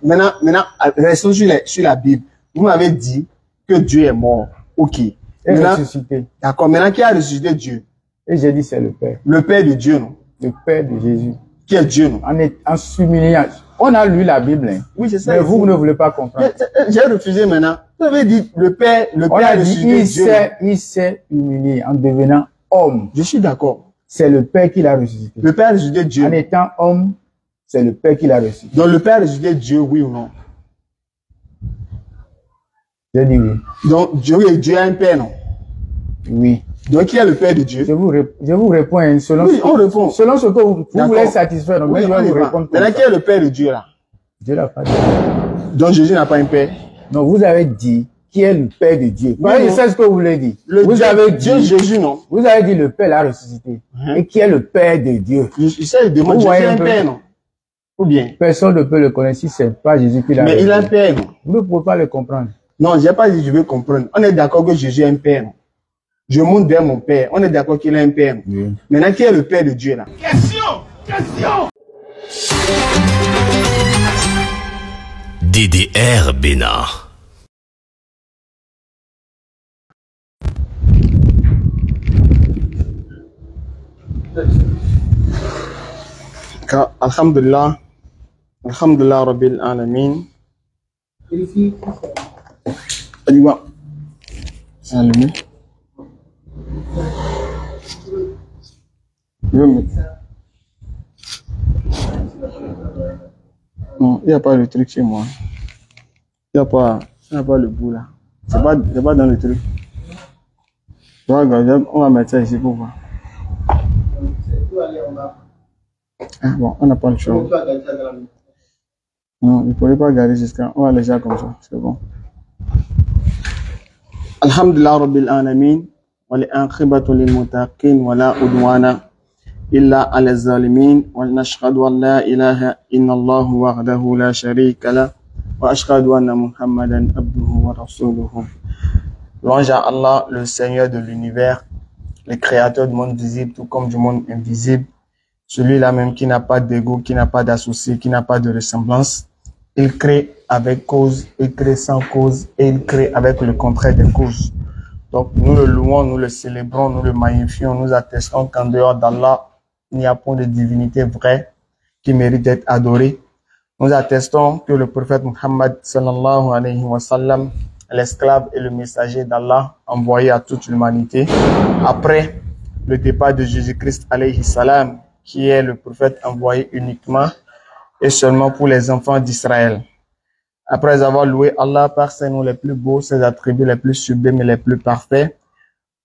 Maintenant, restons sur la Bible. Vous m'avez dit que Dieu est mort. Ok. Et ressuscité. D'accord. Maintenant, qui a ressuscité Dieu? Et j'ai dit c'est le Père. Le Père de Dieu, non? Le Père de Jésus. Qui est Dieu, non? En s'humiliant. On a lu la Bible, hein. Oui, c'est ça. Mais vous ne voulez pas comprendre. J'ai refusé maintenant. Vous avez dit le Père a ressuscité Dieu. Il s'est humilié en devenant homme. Je suis d'accord. C'est le Père qui l'a ressuscité. Le Père a ressuscité Dieu. En étant homme, c'est le Père qui l'a ressuscité. Donc le Père a ressuscité Dieu, oui ou non? Je dis oui. Donc Dieu a un Père, non? Oui. Donc qui est le Père de Dieu? Je vous réponds hein, selon, oui, on répond. Selon ce que vous voulez satisfaire. Donc oui, je vais vous répondre. Maintenant, qui est le Père de Dieu là? Dieu n'a pas dit. Donc Jésus n'a pas un Père? Non, vous avez dit qui est le Père de Dieu. Oui, je sais ce que vous voulez dire. Vous avez dit Jésus, non? Vous avez dit le Père l'a ressuscité. Et qui est le Père de Dieu? Je sais, il demande Jésus un Père, non? Ou bien? Personne ne peut le connaître si c'est pas Jésus qui l'a ressuscité. Mais il a un Père, non? Vous ne pouvez pas le comprendre. Non, j'ai pas dit je veux comprendre. On est d'accord que Jésus a un Père, non? Je monte vers mon Père. On est d'accord qu'il a un Père. Oui. Maintenant, qui est le Père de Dieu là? Question! DDR Bénard. Alhamdulillah. Alhamdulillah Rabbil Alamin. C'est allumé. Non, il n'y a pas le truc chez moi. Il n'y a pas le bout là. C'est pas dans le truc. On va mettre ça ici pour voir. Ah bon, on n'a pas le choix. Non, il ne pourrait pas garder jusqu'à. On va laisser comme ça, c'est bon. Alhamdulillah Rabbil Alamin. والعاقبة للمتقين ولا عدوان إلا على الظالمين ونشهد أن لا إله إلا الله وحده لا شريك له وأشهد أن محمدا عبده ورسوله. Louange à Allah, le Seigneur de l'univers, le créateur du monde visible tout comme du monde invisible, celui-là même qui n'a pas d'ego, qui n'a pas d'associé, qui n'a pas de ressemblance. Il crée avec cause, il crée sans cause et il crée avec le contraire des causes. Donc, nous le louons, nous le célébrons, nous le magnifions, nous attestons qu'en dehors d'Allah, il n'y a point de divinité vraie qui mérite d'être adorée. Nous attestons que le prophète Muhammad sallallahu alayhi wa sallam, l'esclave et le messager d'Allah envoyé à toute l'humanité, après le départ de Jésus-Christ alayhi salam, qui est le prophète envoyé uniquement et seulement pour les enfants d'Israël. Après avoir loué Allah par ses noms les plus beaux, ses attributs les plus sublimes et les plus parfaits,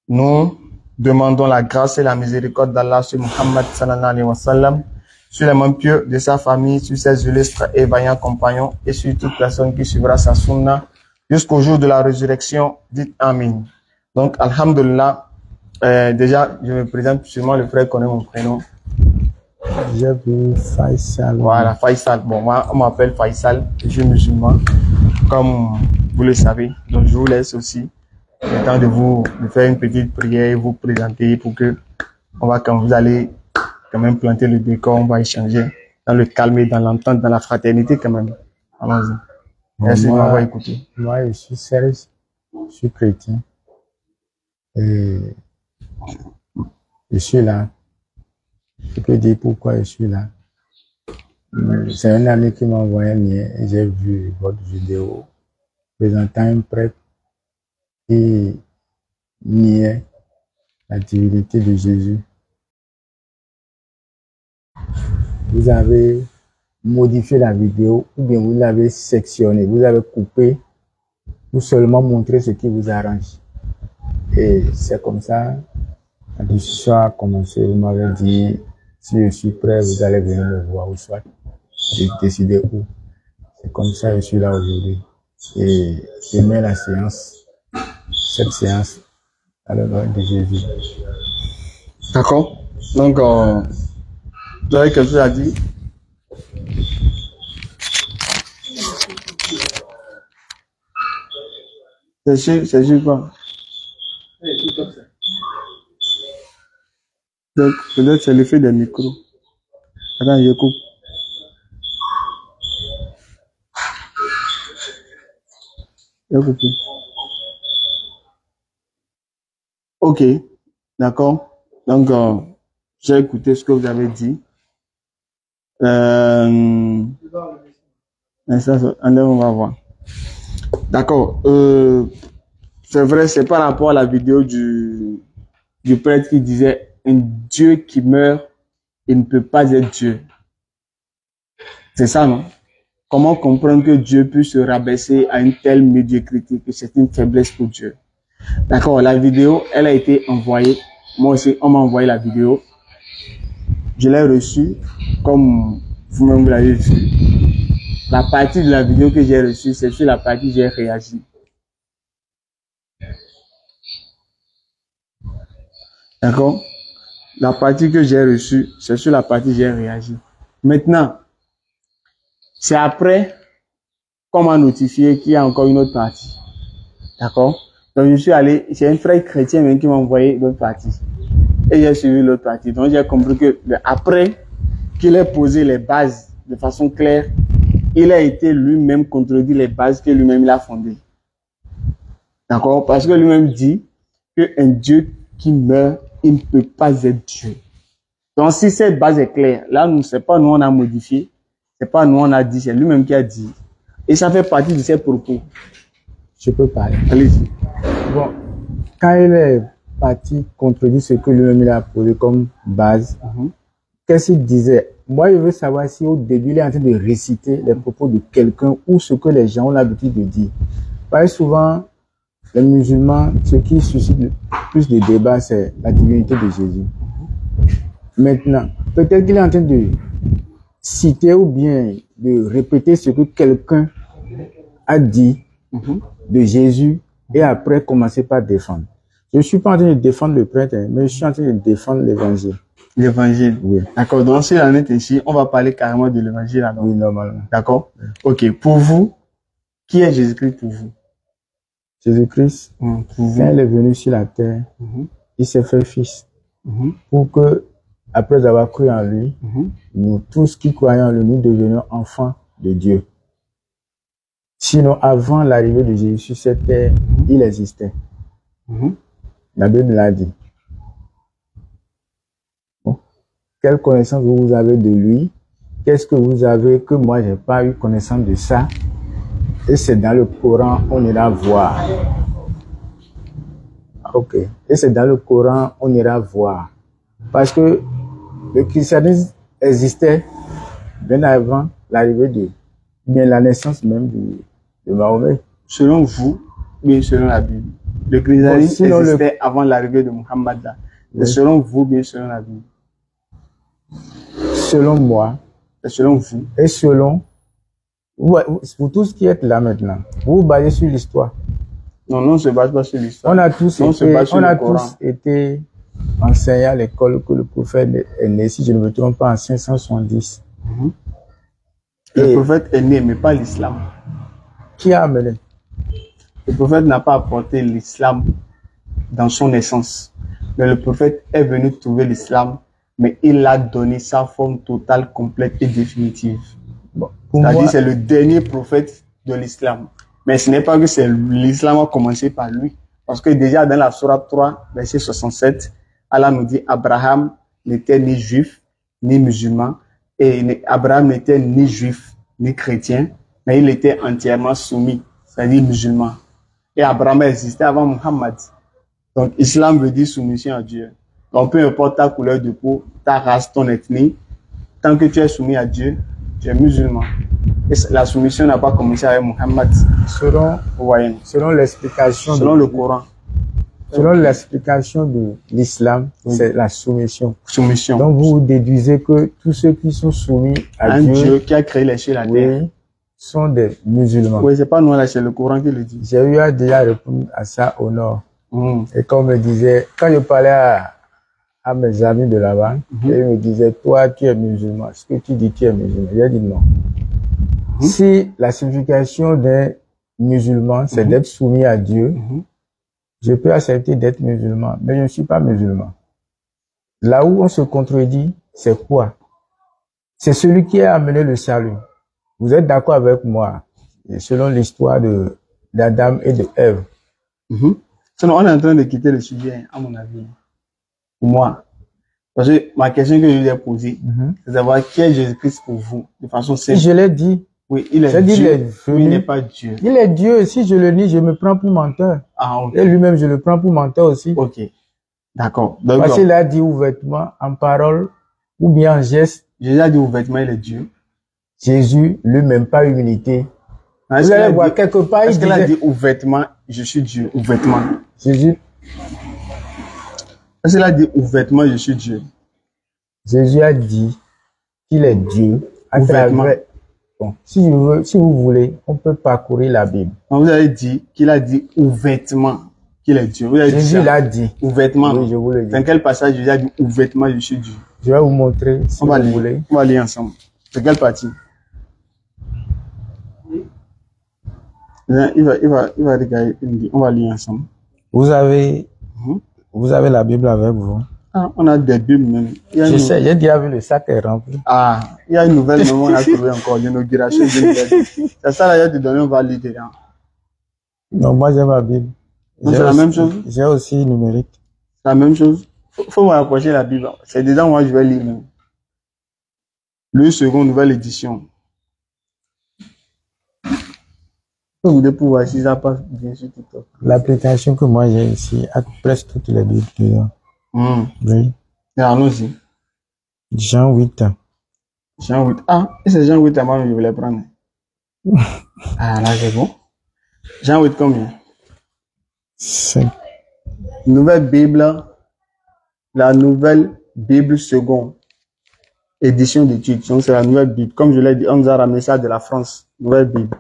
nous demandons la grâce et la miséricorde d'Allah sur Muhammad sallallahu alayhi wa sallam, sur les membres pieux de sa famille, sur ses illustres et vaillants compagnons et sur toute personne qui suivra sa sunna jusqu'au jour de la résurrection. Dites Amin. Donc, alhamdulillah, déjà, je me présente sûrement le frère connaît mon prénom. J'ai vu Faisal. Voilà, Faisal. Bon, moi, on m'appelle Faisal, je suis musulman, comme vous le savez. Donc, je vous laisse aussi le temps de faire une petite prière et vous présenter pour que quand vous allez quand même planter le décor, on va échanger dans le calme et dans l'entente, dans la fraternité quand même. Allons-y. Merci, on va écouter. Moi, je suis Serge, je suis chrétien. Et je suis là. Je peux dire pourquoi je suis là. C'est un ami qui m'a envoyé un lien et j'ai vu votre vidéo présentant un prêtre qui niait la divinité de Jésus. Vous avez modifié la vidéo ou bien vous l'avez sectionnée, vous avez coupé pour seulement montrer ce qui vous arrange. Et c'est comme ça, la discussion a commencé. Vous m'avez dit, si je suis prêt, vous allez venir me voir ou soit. J'ai décidé où. C'est comme ça que je suis là aujourd'hui. Et je mets la séance, cette séance, à l'honneur de Jésus. D'accord. Donc, vous avez quelque chose à dire? C'est sûr quoi? Donc, peut-être c'est l'effet des micros. Attends, je coupe. Il a coupé. Ok, d'accord. Donc, j'ai écouté ce que vous avez dit. Mais ça, on va voir. D'accord. C'est vrai, c'est par rapport à la vidéo du prêtre qui disait un Dieu qui meurt, il ne peut pas être Dieu. C'est ça, non? Comment comprendre que Dieu puisse se rabaisser à une telle médiocrité, que c'est une faiblesse pour Dieu? D'accord, la vidéo, elle a été envoyée. Moi aussi, on m'a envoyé la vidéo. Je l'ai reçue, comme vous-même vous l'avez vu. La partie de la vidéo que j'ai reçue, c'est sur la partie que j'ai réagi. D'accord? La partie que j'ai reçue, c'est sur la partie que j'ai réagi. Maintenant, c'est après qu'on m'a notifié qu'il y a encore une autre partie. D'accord? Donc, je suis allé, c'est un frère chrétien même qui m'a envoyé l'autre partie. Et j'ai suivi l'autre partie. Donc, j'ai compris que après qu'il ait posé les bases de façon claire, il a été lui-même contredit les bases que lui-même il a fondées. D'accord? Parce que lui-même dit qu'un Dieu qui meurt, il ne peut pas être Dieu. Donc, si cette base est claire, là, c'est pas nous on a modifié, c'est pas nous on a dit, c'est lui-même qui a dit. Et ça fait partie de ses propos. Je peux parler. Allez-y. Bon, quand il est parti contredire ce que lui-même il a posé comme base, qu'est-ce qu'il disait? Moi, je veux savoir si au début, il est en train de réciter les propos de quelqu'un ou ce que les gens ont l'habitude de dire. Parce que souvent, les musulmans, ce qui suscite le plus de débats, c'est la divinité de Jésus. Maintenant, peut-être qu'il est en train de citer ou bien de répéter ce que quelqu'un a dit de Jésus et après commencer par défendre. Je ne suis pas en train de défendre le prêtre, mais je suis en train de défendre l'évangile. L'évangile. Oui. D'accord. Donc, si on est ici, on va parler carrément de l'évangile alors. Oui, normalement. D'accord. Ok. Pour vous, qui est Jésus-Christ pour vous? Jésus-Christ, Pour vous. quand il est venu sur la terre, il s'est fait fils pour que, après avoir cru en lui, nous tous qui croyons en lui, nous devenions enfants de Dieu. Sinon, avant l'arrivée de Jésus sur cette terre, il existait. La Bible l'a dit. Bon. Quelle connaissance vous avez de lui? Qu'est-ce que vous avez que moi, j'ai pas eu connaissance de ça? Et c'est dans le Coran, on ira voir. Ok. Et c'est dans le Coran, on ira voir. Parce que le christianisme existait bien avant l'arrivée de, bien la naissance même de Mahomet. Selon vous, bien selon la Bible. Le christianisme existait avant l'arrivée de Muhammad. Oui. Selon vous, bien selon la Bible. Selon moi. Et selon vous. Et selon vous tous qui êtes là maintenant, vous vous basez sur l'histoire. Non, on ne se base pas sur l'histoire. On a tous été enseignés à l'école que le prophète est né, si je ne me trompe pas, en 570. Le prophète est né, mais pas l'islam. Qui a amené? Le prophète n'a pas apporté l'islam dans son essence. Mais le prophète est venu trouver l'islam, mais il a donné sa forme totale, complète et définitive. Bon, c'est-à-dire c'est le dernier prophète de l'islam. Mais ce n'est pas que c'est l'islam a commencé par lui. Parce que déjà dans la sourate 3, verset 67, Allah nous dit Abraham n'était ni juif, ni musulman. Et Abraham n'était ni juif, ni chrétien, mais il était entièrement soumis, c'est-à-dire musulman. Et Abraham existait avant Muhammad. Donc, islam veut dire soumission à Dieu. Donc, peu importe ta couleur de peau, ta race, ton ethnie, tant que tu es soumis à Dieu, tu es musulman. Et la soumission n'a pas commencé avec Muhammad. Selon l'explication. Selon le Coran. Selon l'explication de l'islam, c'est la soumission. Soumission. Donc, vous déduisez que tous ceux qui sont soumis à un Dieu qui a créé les cieux et la terre sont des musulmans. Oui, c'est pas nous là, c'est le Coran qui le dit. J'ai eu à déjà répondre à ça au nord. Et quand on me disait, quand je parlais à mes amis de là-bas, ils me disaient, toi, tu es musulman. Ce que tu dis, tu es musulman. J'ai dit non. Si la signification d'un musulman, c'est d'être soumis à Dieu, je peux accepter d'être musulman, mais je ne suis pas musulman. Là où on se contredit, c'est quoi? C'est celui qui a amené le salut. Vous êtes d'accord avec moi? Et selon l'histoire de d'Adam et de Ève. Sinon, on est en train de quitter le sujet, à mon avis. Pour moi. Parce que ma question que je lui ai posée, c'est de savoir qui est Jésus-Christ pour vous, de façon simple. Si je l'ai dit. Oui, il est Dieu, mais il n'est pas Dieu. Il est Dieu. Si je le nie, je me prends pour menteur. Ah, ok. Et lui-même, je le prends pour menteur aussi. Ok. D'accord. Parce qu'il a dit ouvertement, en parole, ou bien en geste. Jésus a dit ouvertement, il est Dieu. Jésus, lui-même, pas humilité. Vous allez voir quelque part, est-ce qu'il a dit ouvertement, je suis Dieu, ouvertement? Jésus. Est-ce qu'il a dit ouvertement, je suis Dieu? Jésus a dit qu'il est Dieu. Ouvertement. Bon, si vous voulez, on peut parcourir la Bible. Donc vous avez dit qu'il a dit ouvertement qu'il est Dieu. Vous avez Jésus l'a dit. Ouvertement. Oui, je vous le dis. Dans quel passage Jésus a dit ouvertement, je suis Dieu? Je vais vous montrer si on va vous lire. voulez. On va lire ensemble. C'est quelle partie? Il va regarder. On va lire ensemble. Vous avez la Bible avec vous? Ah, on a des Bibles même. Je sais, j'ai déjà vu le sac est rempli. Ah, il y a une nouvelle, mais on a trouvé encore l'inauguration d'une Bible. C'est ça, là, il y a te donner, on va lire dedans. Non, moi j'ai ma Bible. C'est la même chose? J'ai aussi numérique. C'est la même chose? Faut me rapprocher la Bible. C'est dedans, moi, je vais lire même. Le second, nouvelle édition. Vous devez pouvoir, si ça passe bien sur TikTok. L'application que moi j'ai ici a presque toutes les Bibles dedans. Oui. Et allons-y. Jean 8. Jean 8. Ah, et c'est Jean 8 avant que je voulais prendre. Ah, là, c'est bon. Jean 8 combien? 5. Nouvelle Bible. La nouvelle Bible seconde. Édition d'études. Donc, c'est la nouvelle Bible. Comme je l'ai dit, on nous a ramené ça de la France. Nouvelle Bible.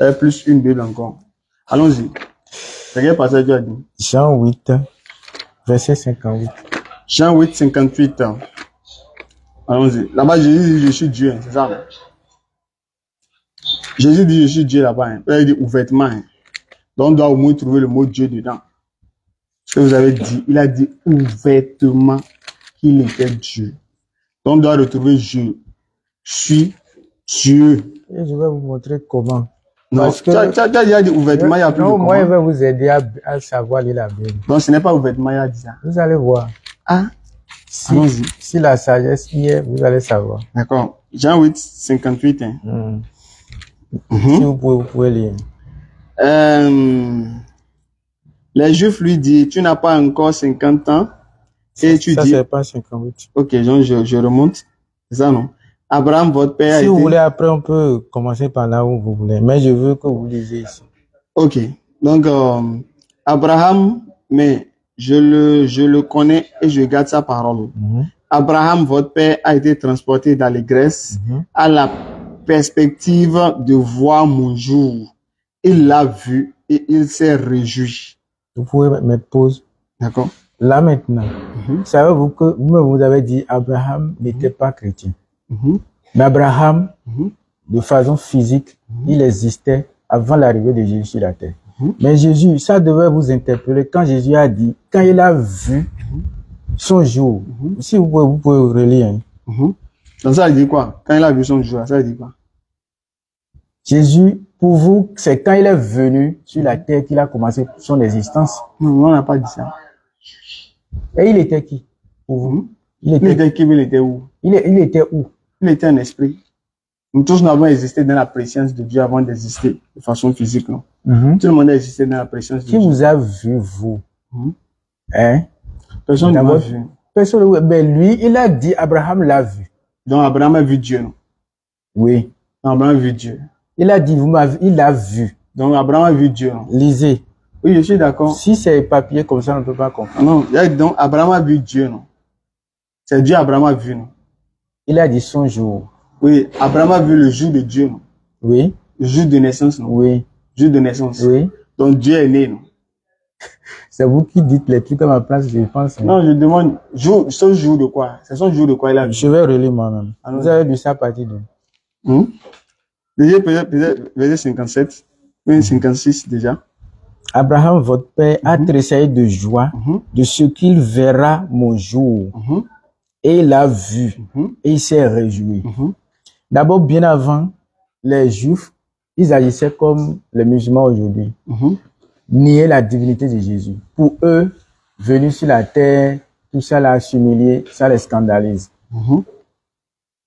Et plus une Bible encore. Allons-y. C'est quel passage tu as dit? Jean 8. Verset 58. Jean 8, 58. Allons-y. Là-bas, Jésus dit, je suis Dieu. C'est ça. Jésus dit, je suis Dieu là-bas. Il dit ouvertement. Donc, on doit au moins trouver le mot Dieu dedans. Ce que vous avez dit, il a dit ouvertement qu'il était Dieu. Donc, on doit retrouver je suis Dieu. Et je vais vous montrer comment. Non, parce que tu as déjà dit ouvertement, il y a plus de comment. Moi, je vais vous aider à savoir lire la Bible. Non, ce n'est pas ouvertement, il a dit ça. Vous allez voir. Ah, si la sagesse y est, vous allez savoir. D'accord. Jean 8, 58. Hein. Si vous pouvez lire. Les Juifs lui disent, tu n'as pas encore 50 ans. Et tu ça, dis. Ça, c'est pas 58. Ok, donc je remonte. C'est ça, non? Abraham, votre père a été... Si vous voulez, après, on peut commencer par là où vous voulez. Mais je veux que vous lisiez ici. Ok. Donc, Abraham, mais je le connais et je garde sa parole. Abraham, votre père, a été transporté dans les Grèces à la perspective de voir mon jour. Il l'a vu et il s'est réjoui. Vous pouvez mettre pause. D'accord. Là maintenant, savez-vous que vous avez dit Abraham n'était pas chrétien. Mais Abraham, de façon physique, il existait avant l'arrivée de Jésus sur la terre. Mais Jésus, ça devait vous interpeller quand Jésus a dit, quand il a vu son jour. Si vous pouvez relire. Donc ça veut dire quoi? Quand il a vu son jour, ça veut dire quoi? Jésus, pour vous, c'est quand il est venu sur la terre qu'il a commencé son existence. Non, on n'a pas dit ça. Et il était qui pour vous? Il était qui? Il était où? Il était où? Il était un esprit. Nous tous nous avons existé dans la présence de Dieu avant d'exister de façon physique, non? Tout le monde a existé dans la présence de Dieu. Qui vous a vu, vous? Hein? Personne ne m'a vu. Personne, ben lui, il a dit, Abraham l'a vu. Donc Abraham a vu Dieu, non? Oui. Donc, Abraham a vu Dieu. Il a dit, il l'a vu. Donc Abraham a vu Dieu, non? Lisez. Oui, je suis d'accord. Si c'est papier comme ça, on ne peut pas comprendre. Non, donc Abraham a vu Dieu, non? C'est Dieu Abraham a vu, non? Il a dit son jour. Oui, Abraham a vu le jour de Dieu, non? Oui. Le jour de naissance, non? Oui. Jour de naissance. Oui. Donc Dieu est né, non? C'est vous qui dites les trucs à ma place, je pense. Non, je demande, son jour de quoi? C'est son jour de quoi il a vu? Je vais relire moi-même. Vous avez lu ça à partir de... Déjà, peut-être, verset 57, 56 déjà. Abraham, votre père, a tressaillé de joie de ce qu'il verra mon jour. Et il l'a vu. Et il s'est réjoui. D'abord, bien avant, les Juifs, ils agissaient comme les musulmans aujourd'hui. Nier la divinité de Jésus. Pour eux, venus sur la terre, tout ça l'a humilié, ça les scandalise.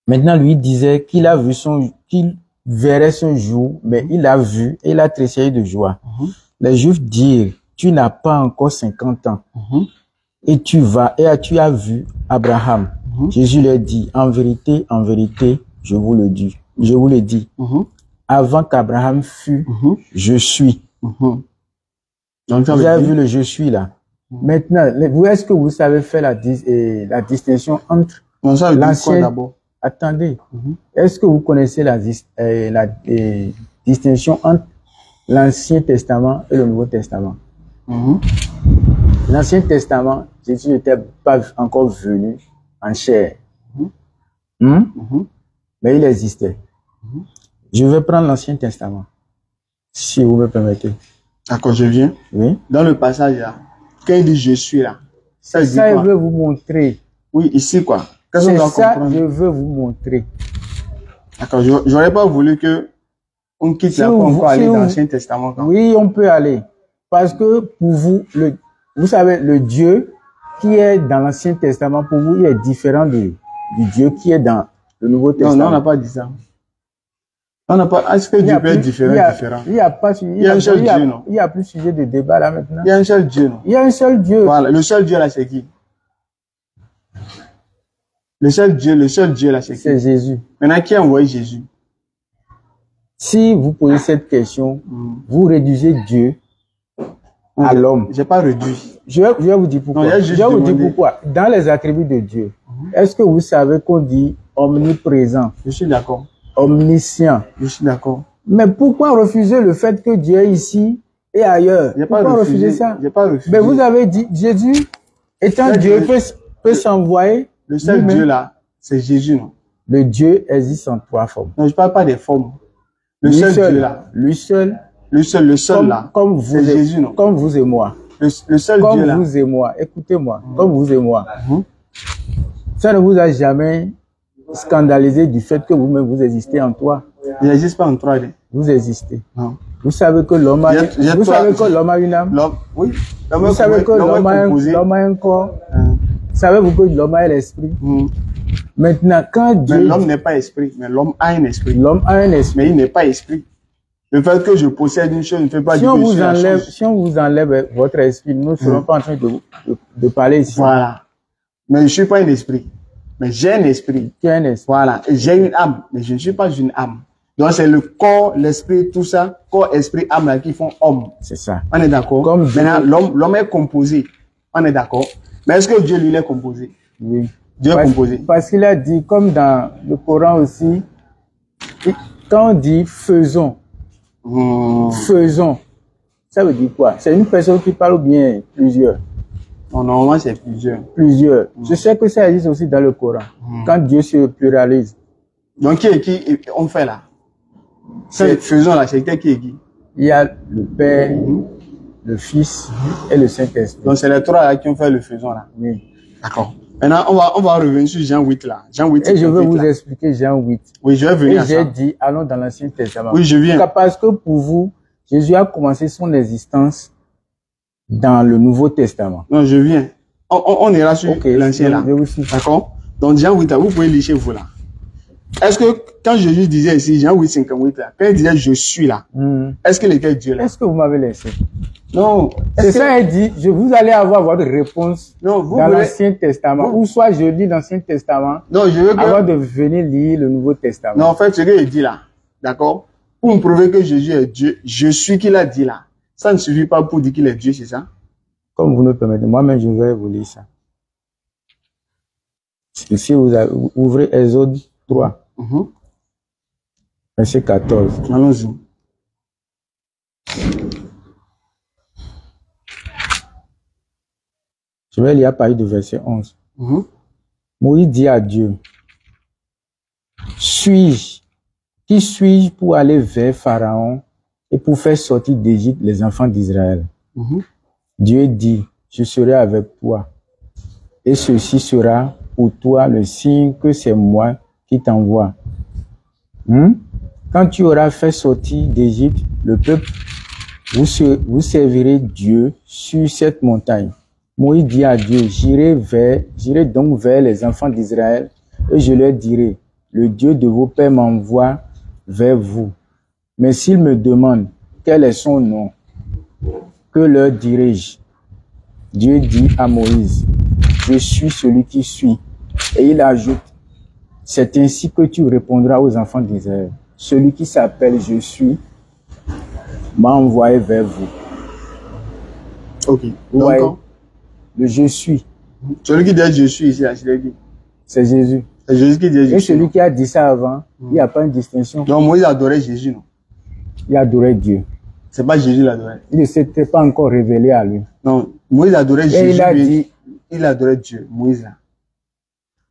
Maintenant, lui disait qu'il a vu qu'il verrait ce jour, mais il a vu et il a tressailli de joie. Les Juifs dirent, tu n'as pas encore 50 ans et tu as vu Abraham. Jésus leur dit, en vérité, je vous le dis, avant qu'Abraham fût, je suis. Donc, vous avez vu le je suis là. Maintenant, est-ce que vous savez faire la distinction entre l'ancien... Attendez, est-ce que vous connaissez la distinction entre l'Ancien Testament et le Nouveau Testament? L'Ancien Testament, Jésus n'était pas encore venu en chair. Mais il existait. Je vais prendre l'Ancien Testament, si vous me permettez. D'accord, je viens. Oui. Dans le passage là, quand il dit je suis là, ça je veux vous montrer. Oui, ici quoi. C'est ça que je veux vous montrer. D'accord, j'aurais pas voulu que on quitte là pour encore aller dans l'Ancien Testament. Oui, on peut aller. Parce que pour vous, vous savez, le Dieu qui est dans l'Ancien Testament, pour vous, il est différent du Dieu qui est dans le Nouveau Testament. Non, on n'a pas dit ça. On n'a pas. Est-ce que Dieu peut être différent? Il y a pas. Il y a un seul Dieu, non? Il y a plus de sujet de débat là maintenant. Il y a un seul Dieu, non? Il y a un seul Dieu. Voilà, le seul Dieu là, c'est qui? Le seul Dieu là, c'est qui? C'est Jésus. Maintenant, qui a envoyé Jésus? Si vous posez cette question, vous réduisez Dieu à l'homme. J'ai pas réduit. Je vais vous dire pourquoi. Non, je vais vous dire pourquoi. Dans les attributs de Dieu, est-ce que vous savez qu'on dit omniprésent? Je suis d'accord. Omniscient. Je suis d'accord. Mais pourquoi refuser le fait que Dieu est ici et ailleurs? Pourquoi refuser ça? J'ai pas refusé. Mais vous avez dit, Jésus, étant Dieu, peut s'envoyer. Le seul Dieu là, c'est Jésus, non? Le Dieu existe en 3 formes. Non, je parle pas des formes. Le seul Dieu là. Lui seul. Le seul là. Comme vous c'est Jésus, non? Comme vous et moi. Le seul Dieu là. Comme vous et moi. Écoutez-moi. Comme vous et moi. Ça ne vous a jamais scandalisé du fait que vous-même vous existez en toi? Il n'existe pas en toi. Vous existez. Non. Vous savez que l'homme a une âme? Oui. Vous savez que l'homme a un corps? Savez-vous que l'homme a l'esprit? Maintenant, quand Dieu... Mais l'homme n'est pas esprit, mais l'homme a un esprit. L'homme a un esprit. Mais il n'est pas esprit. Le fait que je possède une chose ne fait pas si on vous enlève votre esprit, nous ne serons pas en train de parler ici. Voilà. Mais je ne suis pas un esprit. Mais j'ai un esprit. Tu as un esprit. Voilà. Et j'ai une âme. Mais je ne suis pas une âme. Donc c'est le corps, l'esprit, tout ça, corps, esprit, âme là, qui font homme. C'est ça. On est d'accord? Maintenant, l'homme est composé. On est d'accord? Mais est-ce que Dieu lui est composé? Oui. Dieu est composé. Parce qu'il a dit, comme dans le Coran aussi, quand on dit faisons, faisons, ça veut dire quoi? C'est une personne qui parle ou bien plusieurs? Non, normalement c'est plusieurs. Plusieurs. Je sais que ça existe aussi dans le Coran, quand Dieu se pluralise. Donc qui on fait là? Faisons là, c'est qui est qui? Il y a le Père, le Fils et le Saint-Esprit. Donc c'est les 3 là qui ont fait le faisons là. Oui. D'accord. Maintenant, on va revenir sur Jean 8 là. Jean 8. Et je veux vous expliquer Jean 8. Oui, je vais venir. Et j'ai dit, allons dans l'Ancien Testament. Oui, je viens. Parce que pour vous, Jésus a commencé son existence dans le Nouveau Testament. Non, je viens. On ira sur l'Ancien là. D'accord? Donc Jean 8 là, vous pouvez lire chez vous là. Est-ce que quand Jésus disait ici, Jean 8, 58 là, quand il disait je suis là, est-ce qu'il était Dieu là? Est-ce que vous m'avez laissé? Non. C'est ça, il dit, vous allez avoir votre réponse dans l'Ancien Testament. Ou soit je lis l'Ancien Testament avant de venir lire le Nouveau Testament. Non, en fait, ce qu'il dit là, d'accord? Pour me prouver que Jésus est Dieu, je suis qu'il a dit là. Ça ne suffit pas pour dire qu'il est Dieu, c'est ça? Comme vous me permettez, moi-même je vais vous lire ça. Ici, vous ouvrez Exode 3. Verset 14. Allons-y. Je vais lire à partir du verset 11. Moïse dit à Dieu, qui suis-je pour aller vers Pharaon et pour faire sortir d'Égypte les enfants d'Israël? Dieu dit, je serai avec toi. Et ceci sera pour toi le signe que c'est moi qui t'envoie. quand tu auras fait sortir d'Égypte le peuple, vous servirez Dieu sur cette montagne. Moïse dit à Dieu, j'irai donc vers les enfants d'Israël et je leur dirai, le Dieu de vos pères m'envoie vers vous. Mais s'ils me demandent quel est son nom, que leur dirai-je? Dieu dit à Moïse, je suis celui qui suis. Et il ajoute, c'est ainsi que tu répondras aux enfants d'Israël. Celui qui s'appelle je suis m'a envoyé vers vous. Ok. Vous Donc, voyez, le je suis, celui qui dit je suis ici, c'est Jésus. c'est Jésus qui dit je Et suis. celui qui a dit ça avant, il n'y a pas une distinction. Donc Moïse adorait Jésus, non? Il adorait Dieu. C'est pas Jésus l'adorait. Il ne s'était pas encore révélé à lui. Non, Moïse adorait Et Jésus. il a lui, dit, il adorait Dieu, Moïse là.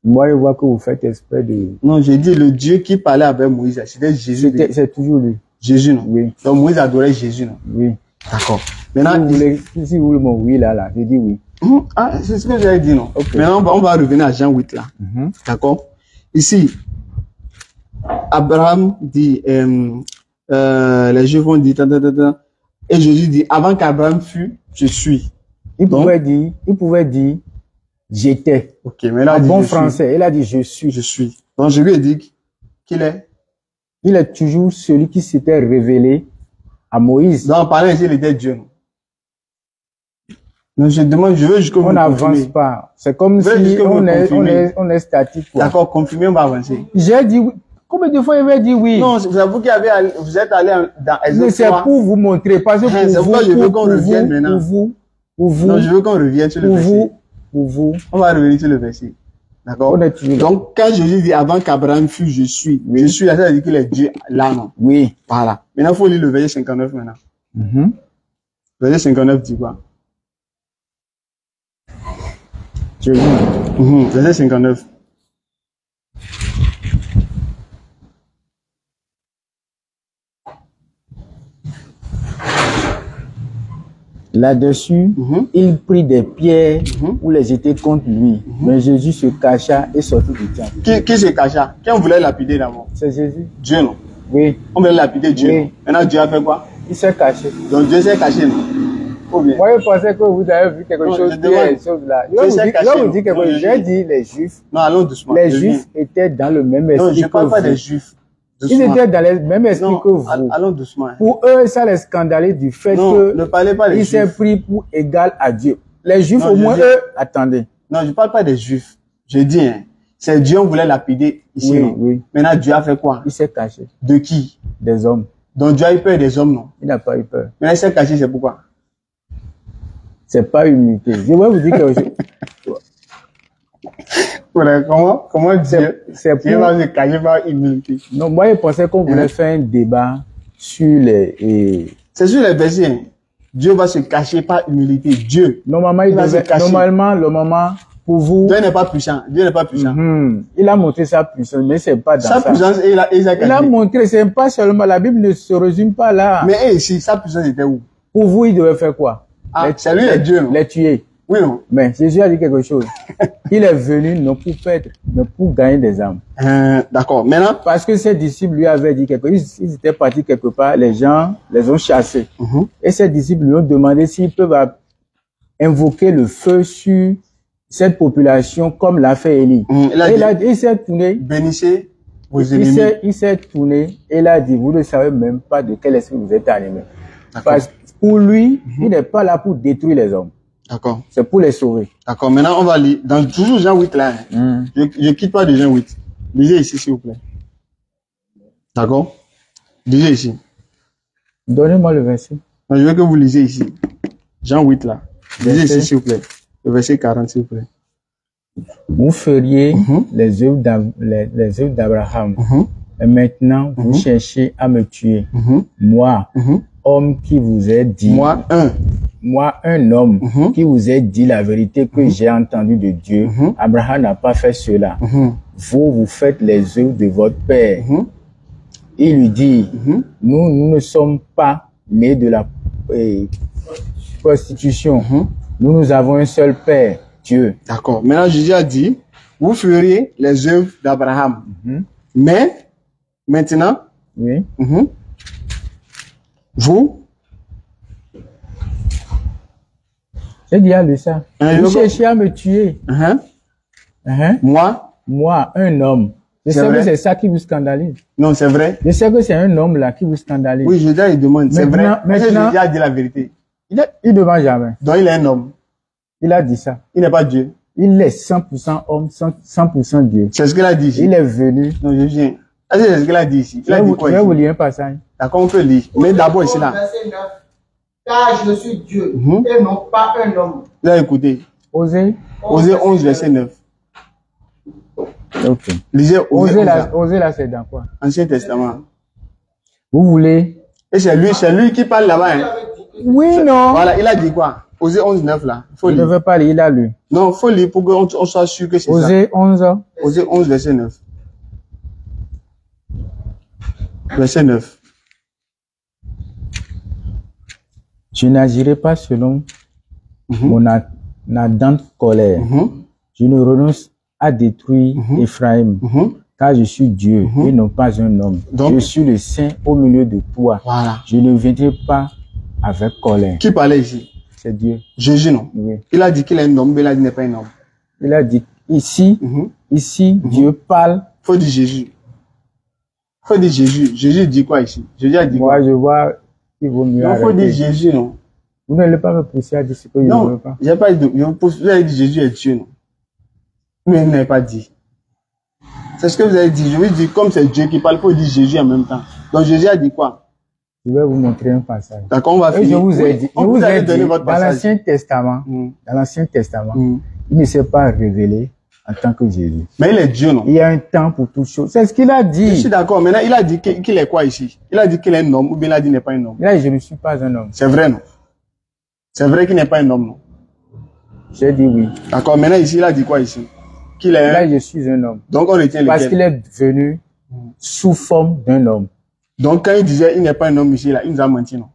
moi je vois que vous faites exprès de... Non, j'ai dit le Dieu qui parlait avec Moïse, c'était Jésus. C'est toujours lui. Jésus, non? Oui. Donc Moïse adorait Jésus, non? Oui. D'accord. Si Maintenant, vous voulez mon oui là, je dis oui. Ah, c'est ce que j'avais dit, non? Ok. Maintenant, on va revenir à Jean 8 là. D'accord? Ici, Abraham dit, les Juifs vont dire, et Jésus dit, avant qu'Abraham fût, je suis. Il pouvait dire, j'étais. Ok, mais là, En il dit, bon je suis. français, il a dit, je suis. Je suis. Donc, je lui ai dit qu'il est. Il est toujours celui qui s'était révélé à Moïse. Donc, en parlant ici, il était Dieu, non? Donc, je demande, je veux jusqu'au bout. On n'avance pas. C'est comme Je veux si jusqu'au bout on est statique. quoi. D'accord, confirmez, on va avancer. J'ai dit oui. Combien de fois il avait dit oui? Non, c'est vous qui avez, vous êtes allé dans Mais Exode c'est 3. pour vous montrer. Parce que C'est pour pourquoi je veux qu'on vous, revienne maintenant. pour vous, Non, je veux qu'on revienne sur le pour verset. vous, On va revenir sur le verset. D'accord? on est toujours là. Donc, quand Jésus dit avant qu'Abraham fût, je suis. Oui. Je suis là, ça veut dire qu'il est Dieu là, non? Oui. Voilà. Maintenant, il faut lire le verset 59 maintenant. Mhm. Le verset 59 dit quoi? Je dis. Verset 59. Là-dessus, il prit des pierres pour les jeter contre lui. Mais Jésus se cacha et sortit du temple. Qui se cacha? Qui on voulait lapider d'abord? C'est Jésus. Dieu, non? Oui. On voulait lapider Dieu. Oui. Non? Maintenant, Dieu a fait quoi? Il s'est caché. Donc, Dieu s'est caché, non? Ou bien? Moi, je pensais que vous avez vu quelque Non, chose je qui demande. est chose là. Je Dieu vais s'est caché, vous non? dire quelque Non, chose. je J'ai dis. dit les Juifs. Non, allons doucement. Les Je Juifs étaient dans le même viens. Non, esprit je parle que pas vous. des Juifs. Ils Doucement. étaient dans le même esprit Non, que vous. allons doucement. Pour eux, ça les scandalait du fait Non, que ne parlez pas des il s'est Juifs. pris pour égal à Dieu. Les Juifs, Non, au je moins, dis- eux, attendez. Non, je parle pas des Juifs. Je dis, hein, c'est Dieu on voulait lapider ici, Oui, non? oui. Maintenant, Dieu a fait quoi? Il s'est caché De qui? des hommes. Donc, Dieu a eu peur des hommes, non? Il n'a pas eu peur. Maintenant, il s'est caché, c'est pourquoi? C'est pas humilité. Je vais vous dire quelque chose. Voilà, comment Dieu, C'est Dieu pour... va se cacher par humilité? Non, moi, je pensais qu'on voulait faire un débat sur les... C'est sur les versets, hein. Dieu va se cacher par humilité. Dieu. Normalement, Il va se cacher. normalement, pour vous, Dieu n'est pas puissant. Dieu n'est pas puissant. il a montré sa puissance, mais c'est pas dans Sa ça. puissance, il a Il a caché. montré, c'est pas seulement, la Bible ne se résume pas là. Mais ici, sa puissance était où? Pour vous, il devait faire quoi? Ah, c'est lui, le Dieu, non? Les tuer. Oui, non? Mais Jésus a dit quelque chose. Il est venu non pour perdre, mais pour gagner des âmes. D'accord. Maintenant, Parce que ses disciples lui avaient dit quelque chose. Ils étaient partis quelque part, les gens les ont chassés. Et ses disciples lui ont demandé s'ils peuvent invoquer le feu sur cette population comme l'a fait Élie. Il s'est tourné. bénissez vos ennemis. Il s'est tourné et il a dit, vous ne savez même pas de quel esprit vous êtes animé. D'accord. Parce que pour lui, il n'est pas là pour détruire les hommes. D'accord. C'est pour les sauver. D'accord. Maintenant, on va lire. Dans toujours Jean 8 là. Hein. Je quitte pas de Jean 8. Lisez ici, s'il vous plaît. D'accord? Lisez ici. Donnez-moi le verset. Non, je veux que vous lisez ici. Jean 8 là. Lisez ici, s'il vous plaît. Le verset 40, s'il vous plaît. Vous feriez les œuvres d'Abraham. Et maintenant, vous cherchez à me tuer. Moi, homme qui vous ai dit. Moi, un homme qui vous ai dit la vérité que j'ai entendue de Dieu. Abraham n'a pas fait cela. Vous faites les œuvres de votre père. Il lui dit, nous ne sommes pas nés de la prostitution. Nous avons un seul père, Dieu. D'accord. Maintenant, Jésus a dit, vous feriez les œuvres d'Abraham. Mais, maintenant, Oui. Vous? J'ai déjà lu ça. Vous cherchez à me tuer. Moi? Moi, un homme. Je sais que c'est ça qui vous scandalise. Non, c'est vrai. Je sais que c'est un homme là qui vous scandalise. Oui, je lui demande. C'est vrai. Maintenant, il a dit la vérité. Il ne ment jamais. Donc il est un homme. Il a dit ça. Il n'est pas Dieu. Il est 100% homme, 100% Dieu. C'est ce qu'il a dit ici. Il est venu. Non, je viens. C'est ce qu'il a dit ici. Il a dit quoi je vais ici? vous lire un passage. D'accord, on peut lire. Mais d'abord ici là. Verset 9. Car je suis Dieu et non pas un homme. Vous avez écouté. Osée 11, verset 9. Ok. Lisez Osée là, c'est dans quoi? Ancien Testament. Vous voulez? Et c'est lui qui parle là-bas. Hein. Oui, non. Voilà, il a dit quoi? Osée 11, 9 là. Faut Il lire. ne veut pas lire, il a lu. Non, faut lire pour qu'on soit sûr que c'est ça. Osée 11. Osée 11, verset 9. Verset 9. Je n'agirai pas selon mon ardente colère. Je ne renonce à détruire Ephraim, car je suis Dieu et non pas un homme. Donc, je suis le Saint au milieu de toi. Voilà. Je ne viendrai pas avec colère. Qui parlait ici? C'est Dieu. Jésus, non? Oui. Il a dit qu'il est un homme, mais il a dit qu'il n'est pas un homme. Il a dit, ici, Dieu parle. Faut dire Jésus. Faut dire Jésus. Jésus dit quoi ici? Jésus a dit quoi? Moi, je vois, il vaut mieux Non, faut dire Jésus, non? Vous n'allez pas me pousser à dire ce que je ne veux pas. J'ai pas dit, vous avez dit Jésus est Dieu, non? Mais vous n'avez pas dit. C'est ce que vous avez dit. Je veux dire, comme c'est Dieu qui parle, il faut dire Jésus en même temps. Donc Jésus a dit quoi? Je vais vous montrer un passage. D'accord, on va finir. Je vous ai dit, je vous ai donné votre dans l'Ancien Testament, il ne s'est pas révélé en tant que Jésus. Mais il est Dieu, non? Il y a un temps pour toute chose. C'est ce qu'il a dit. Je suis d'accord. Maintenant, il a dit qu'il est quoi ici? Il a dit qu'il est un homme ou bien il a dit qu'il n'est pas un homme? Il a dit, je ne suis pas un homme. C'est vrai, non? C'est vrai qu'il n'est pas un homme, non? J'ai dit oui. D'accord. Maintenant, ici, il a dit quoi ici? Qu'il est Là, je suis un homme. Donc, on retient lequel? Parce qu'il est venu sous forme d'un homme. Donc, quand il disait il n'est pas un homme ici, là, il nous a menti, non?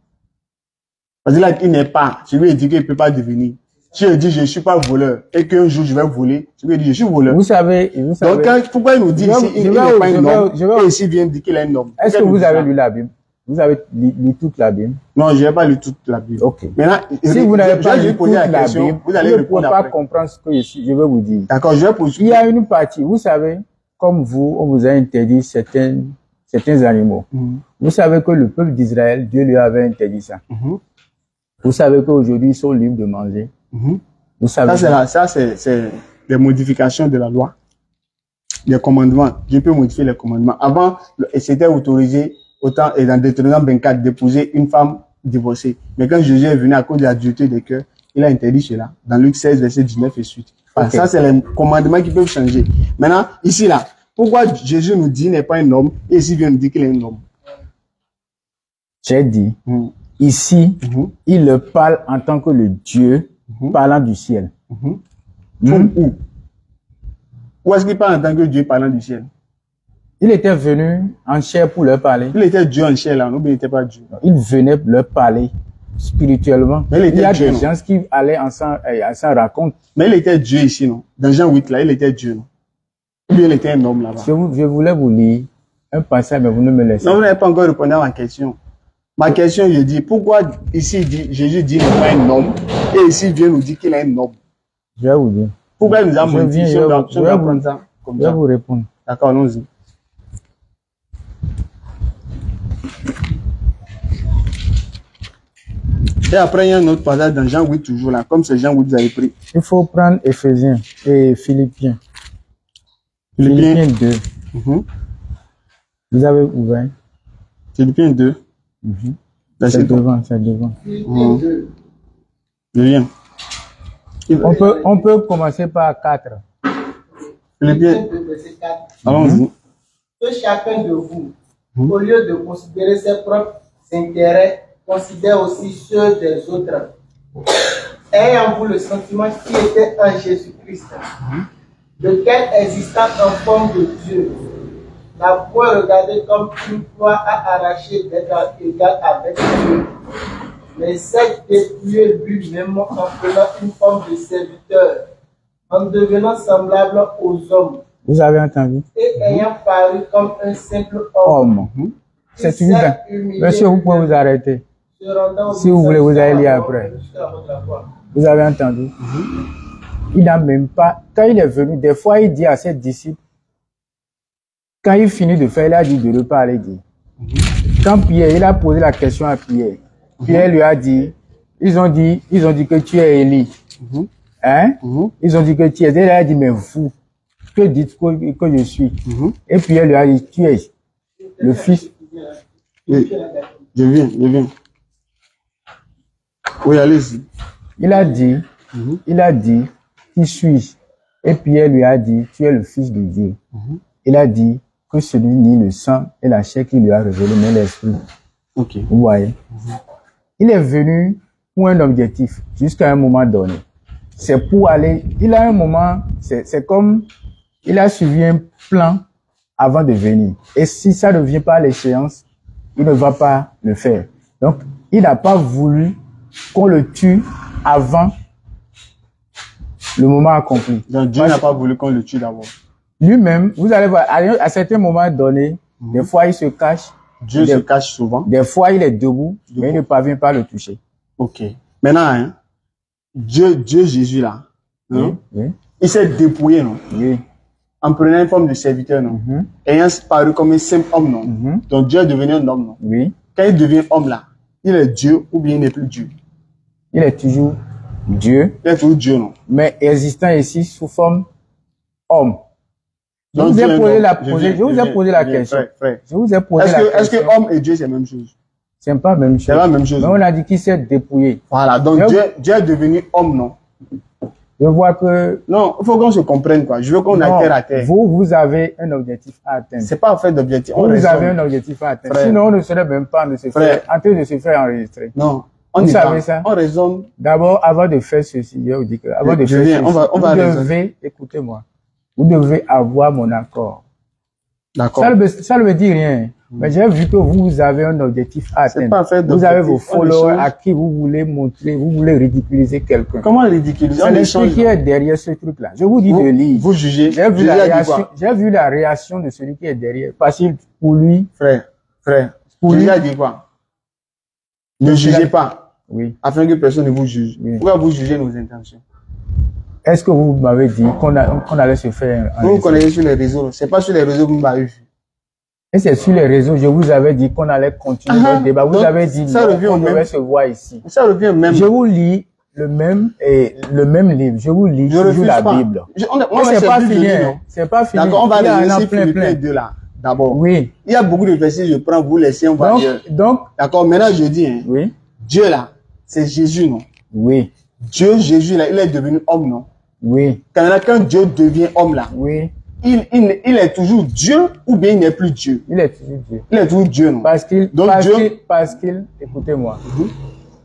Parce que là, il n'est pas. Je lui ai dit qu'il ne peut pas devenir. Si je dis je ne suis pas voleur et qu'un jour je vais voler, je lui ai dit je suis voleur. Vous savez. Donc, pourquoi il nous dit ici il n'est pas un homme et ici il vient dire qu'il est un homme? Est-ce que vous avez lu la Bible? Vous avez lu toute la Bible? Non, je n'ai pas lu toute la Bible. Ok. Maintenant, si vous n'avez pas lu toute la Bible, vous allez ne pouvez pas comprendre ce que je vais vous dire. D'accord, je vais poser. Il y a une partie, vous savez, comme vous, on vous a interdit certains animaux. Vous savez que le peuple d'Israël, Dieu lui avait interdit ça. Vous savez qu'aujourd'hui, ils sont libres de manger. Vous savez. Ça, c'est les modifications de la loi. Les commandements. Dieu peut modifier les commandements. Avant, c'était autorisé, autant, et dans Deutéronome 24, d'épouser une femme divorcée. Mais quand Jésus est venu à cause de la dureté des cœurs, il a interdit cela. Dans Luc 16, verset 19 et suite. Okay. Ça, c'est les commandements qui peuvent changer. Maintenant, ici, là, pourquoi Jésus nous dit qu'il n'est pas un homme et ici, il vient nous dire qu'il est un homme? J'ai dit, ici, il parle en tant que le Dieu parlant du ciel. Où est-ce qu'il parle en tant que Dieu parlant du ciel? Il était venu en chair pour leur parler. Il était Dieu en chair là, non, mais il n'était pas Dieu. Il venait leur parler spirituellement. Mais il y a des gens qui allaient ensemble raconter. Mais il était Dieu ici, non? Dans Jean 8 là, il était Dieu, non? Ou bien il était un homme là-bas? Je voulais vous lire un passage, mais vous ne me laissez pas. Non, vous n'avez pas encore répondu à ma question. Ma question, je dis, pourquoi ici Jésus dit qu'il n'est pas un homme et ici il vient nous dire qu'il est un homme? Je vais vous dire. Pourquoi il nous a menti? Je vais vous répondre. D'accord, allons-y. Et après, il y a un autre passage dans Jean 8 toujours là, comme c'est Jean 8 vous avez pris. Il faut prendre Éphésiens et Philippiens. Philippiens 2. Vous avez ouvert? Philippiens 2. C'est devant, c'est devant. Je viens. On peut commencer par 4. Philippiens 2, verset 4. Allons-y. Que chacun de vous, au lieu de considérer ses propres intérêts, considère aussi ceux des autres. Ayez en vous le sentiment qui était en Jésus-Christ, lequel existant en forme de Dieu, n'a point regardé comme une proie à arracher d'être égal avec Dieu, mais s'est dépouillé lui-même en prenant une forme de serviteur, en devenant semblable aux hommes. Vous avez entendu? Et ayant paru comme un simple homme. C'est toujours bien. Monsieur, vous pouvez vous arrêter. Si vous voulez, vous allez lire après. Vous avez entendu? Il n'a même pas, quand il est venu, des fois il dit à ses disciples, quand il finit de faire, il a dit de ne pas aller dire. Quand Pierre, il a posé la question à Pierre, Pierre lui a dit, ils ont dit que tu es Élie. Hein? Ils ont dit que tu es. Il a dit, mais vous, que dites que je suis? Et Pierre lui a dit, tu es le fils. Oui, je viens. Oui, allez-y. Il a dit, qui suis-je? Et Pierre lui a dit, tu es le fils de Dieu. Il a dit que celui ni le sang et la chair qui lui a révélé, mais l'esprit. Ok. Vous voyez? Il est venu pour un objectif, jusqu'à un moment donné. C'est pour aller, il a un moment, c'est comme, il a suivi un plan avant de venir. Et si ça ne vient pas à l'échéance, il ne va pas le faire. Donc, il n'a pas voulu qu'on le tue avant le moment accompli. Donc, Dieu n'a pas voulu qu'on le tue d'abord. Lui-même, vous allez voir, à certains moments donnés, des fois il se cache. Dieu se cache souvent. Des fois il est debout, mais il ne parvient pas à le toucher. Ok. Maintenant, hein, Dieu Jésus là, hein, Oui. Il s'est dépouillé, non? Oui. En prenant une forme de serviteur, non? Ayant paru comme un simple homme, non? Donc Dieu est devenu un homme, non? Oui. Quand il devient homme là, il est Dieu ou bien il n'est plus Dieu? Il est toujours Dieu. Il est toujours Dieu, non? Mais existant ici sous forme homme. Je Donc, vous ai Dieu posé est la, homme. je vous ai posé la question. Frère. Je vous ai posé la question. Est-ce que homme et Dieu c'est la même chose? C'est pas la même chose. C'est pas la même chose. Mais on a dit qu'il s'est dépouillé. Voilà, donc Dieu est devenu homme, non? Je vois que... Non, il faut qu'on se comprenne, quoi. Je veux qu'on atterre à terre. Vous avez un objectif à atteindre. C'est pas en fait d'objectif. Vous avez un objectif à atteindre. Frère. Sinon, on ne serait même pas en train de se faire enregistrer. Non. Vous savez ça? On raisonne. D'abord, avant de faire ceci, je vous dis que, avant de faire ceci, on va vous devez, écoutez-moi, vous devez avoir mon accord. D'accord. Ça ne veut dire rien. Mais j'ai vu que vous avez un objectif à atteindre. Pas fait vous avez vos followers à qui vous voulez montrer, vous voulez ridiculiser quelqu'un. Comment ridiculiser? C'est l'esprit qui est derrière ce truc-là. Je vous dis de lire. Vous jugez. J'ai vu la réaction de celui qui est derrière. Parce que pour lui. Frère. Pour lui. Jésus a dit quoi? Ne jugez pas. Oui. Afin que personne ne vous juge. Oui. Pourquoi vous jugez nos intentions? Est-ce que vous m'avez dit qu'on allait se faire Vous vous connaissez sur les réseaux. C'est pas sur les réseaux que vous m'avez vu. Et c'est sur les réseaux, je vous avais dit qu'on allait continuer le débat. Vous avez dit qu'on devait se voir ici. Ça revient même. Je vous lis le même livre. Je vous lis toujours la Bible. Moi, c'est pas fini. C'est pas fini. D'accord, on va laisser Philippiens 2 là. D'abord. Oui. Il y a beaucoup de versets, je prends, vous laissez, on va dire. Donc. D'accord, maintenant je dis, hein. Oui. Dieu là, c'est Jésus, non? Oui. Dieu, Jésus là, il est devenu homme, non? Oui. Quand Dieu devient homme là. Oui. Il est toujours Dieu ou bien il n'est plus Dieu? Il est toujours Dieu. Il est toujours Dieu, non? Parce qu'il, écoutez-moi,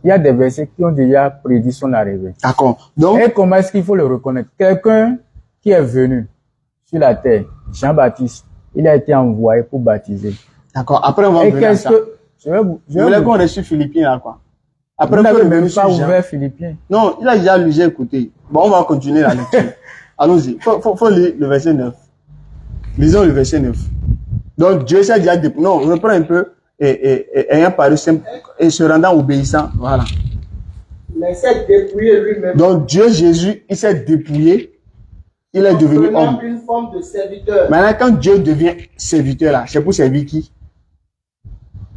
il y a des versets qui ont déjà prédit son arrivée. D'accord. Donc. Et comment est-ce qu'il faut le reconnaître? Quelqu'un qui est venu sur la terre, Jean-Baptiste, il a été envoyé pour baptiser. D'accord. Après, on va venir à ça. Je voulais qu'on reste sur Philippiens là, quoi. Après, on n'avait même pas ouvert Philippiens. Non, il a déjà lu, j'ai écouté. Bon, on va continuer la lecture. Allons-y. Faut lire le verset 9. Lisons le verset 9. Donc, Dieu s'est déjà dépouillé. Non, on reprend un peu, ayant paru simple, et se rendant obéissant. Voilà. Mais il s'est dépouillé lui-même. Donc, Dieu Jésus, il s'est dépouillé. Il est devenu homme. Une forme de serviteur. Maintenant, quand Dieu devient serviteur, là, c'est pour servir qui?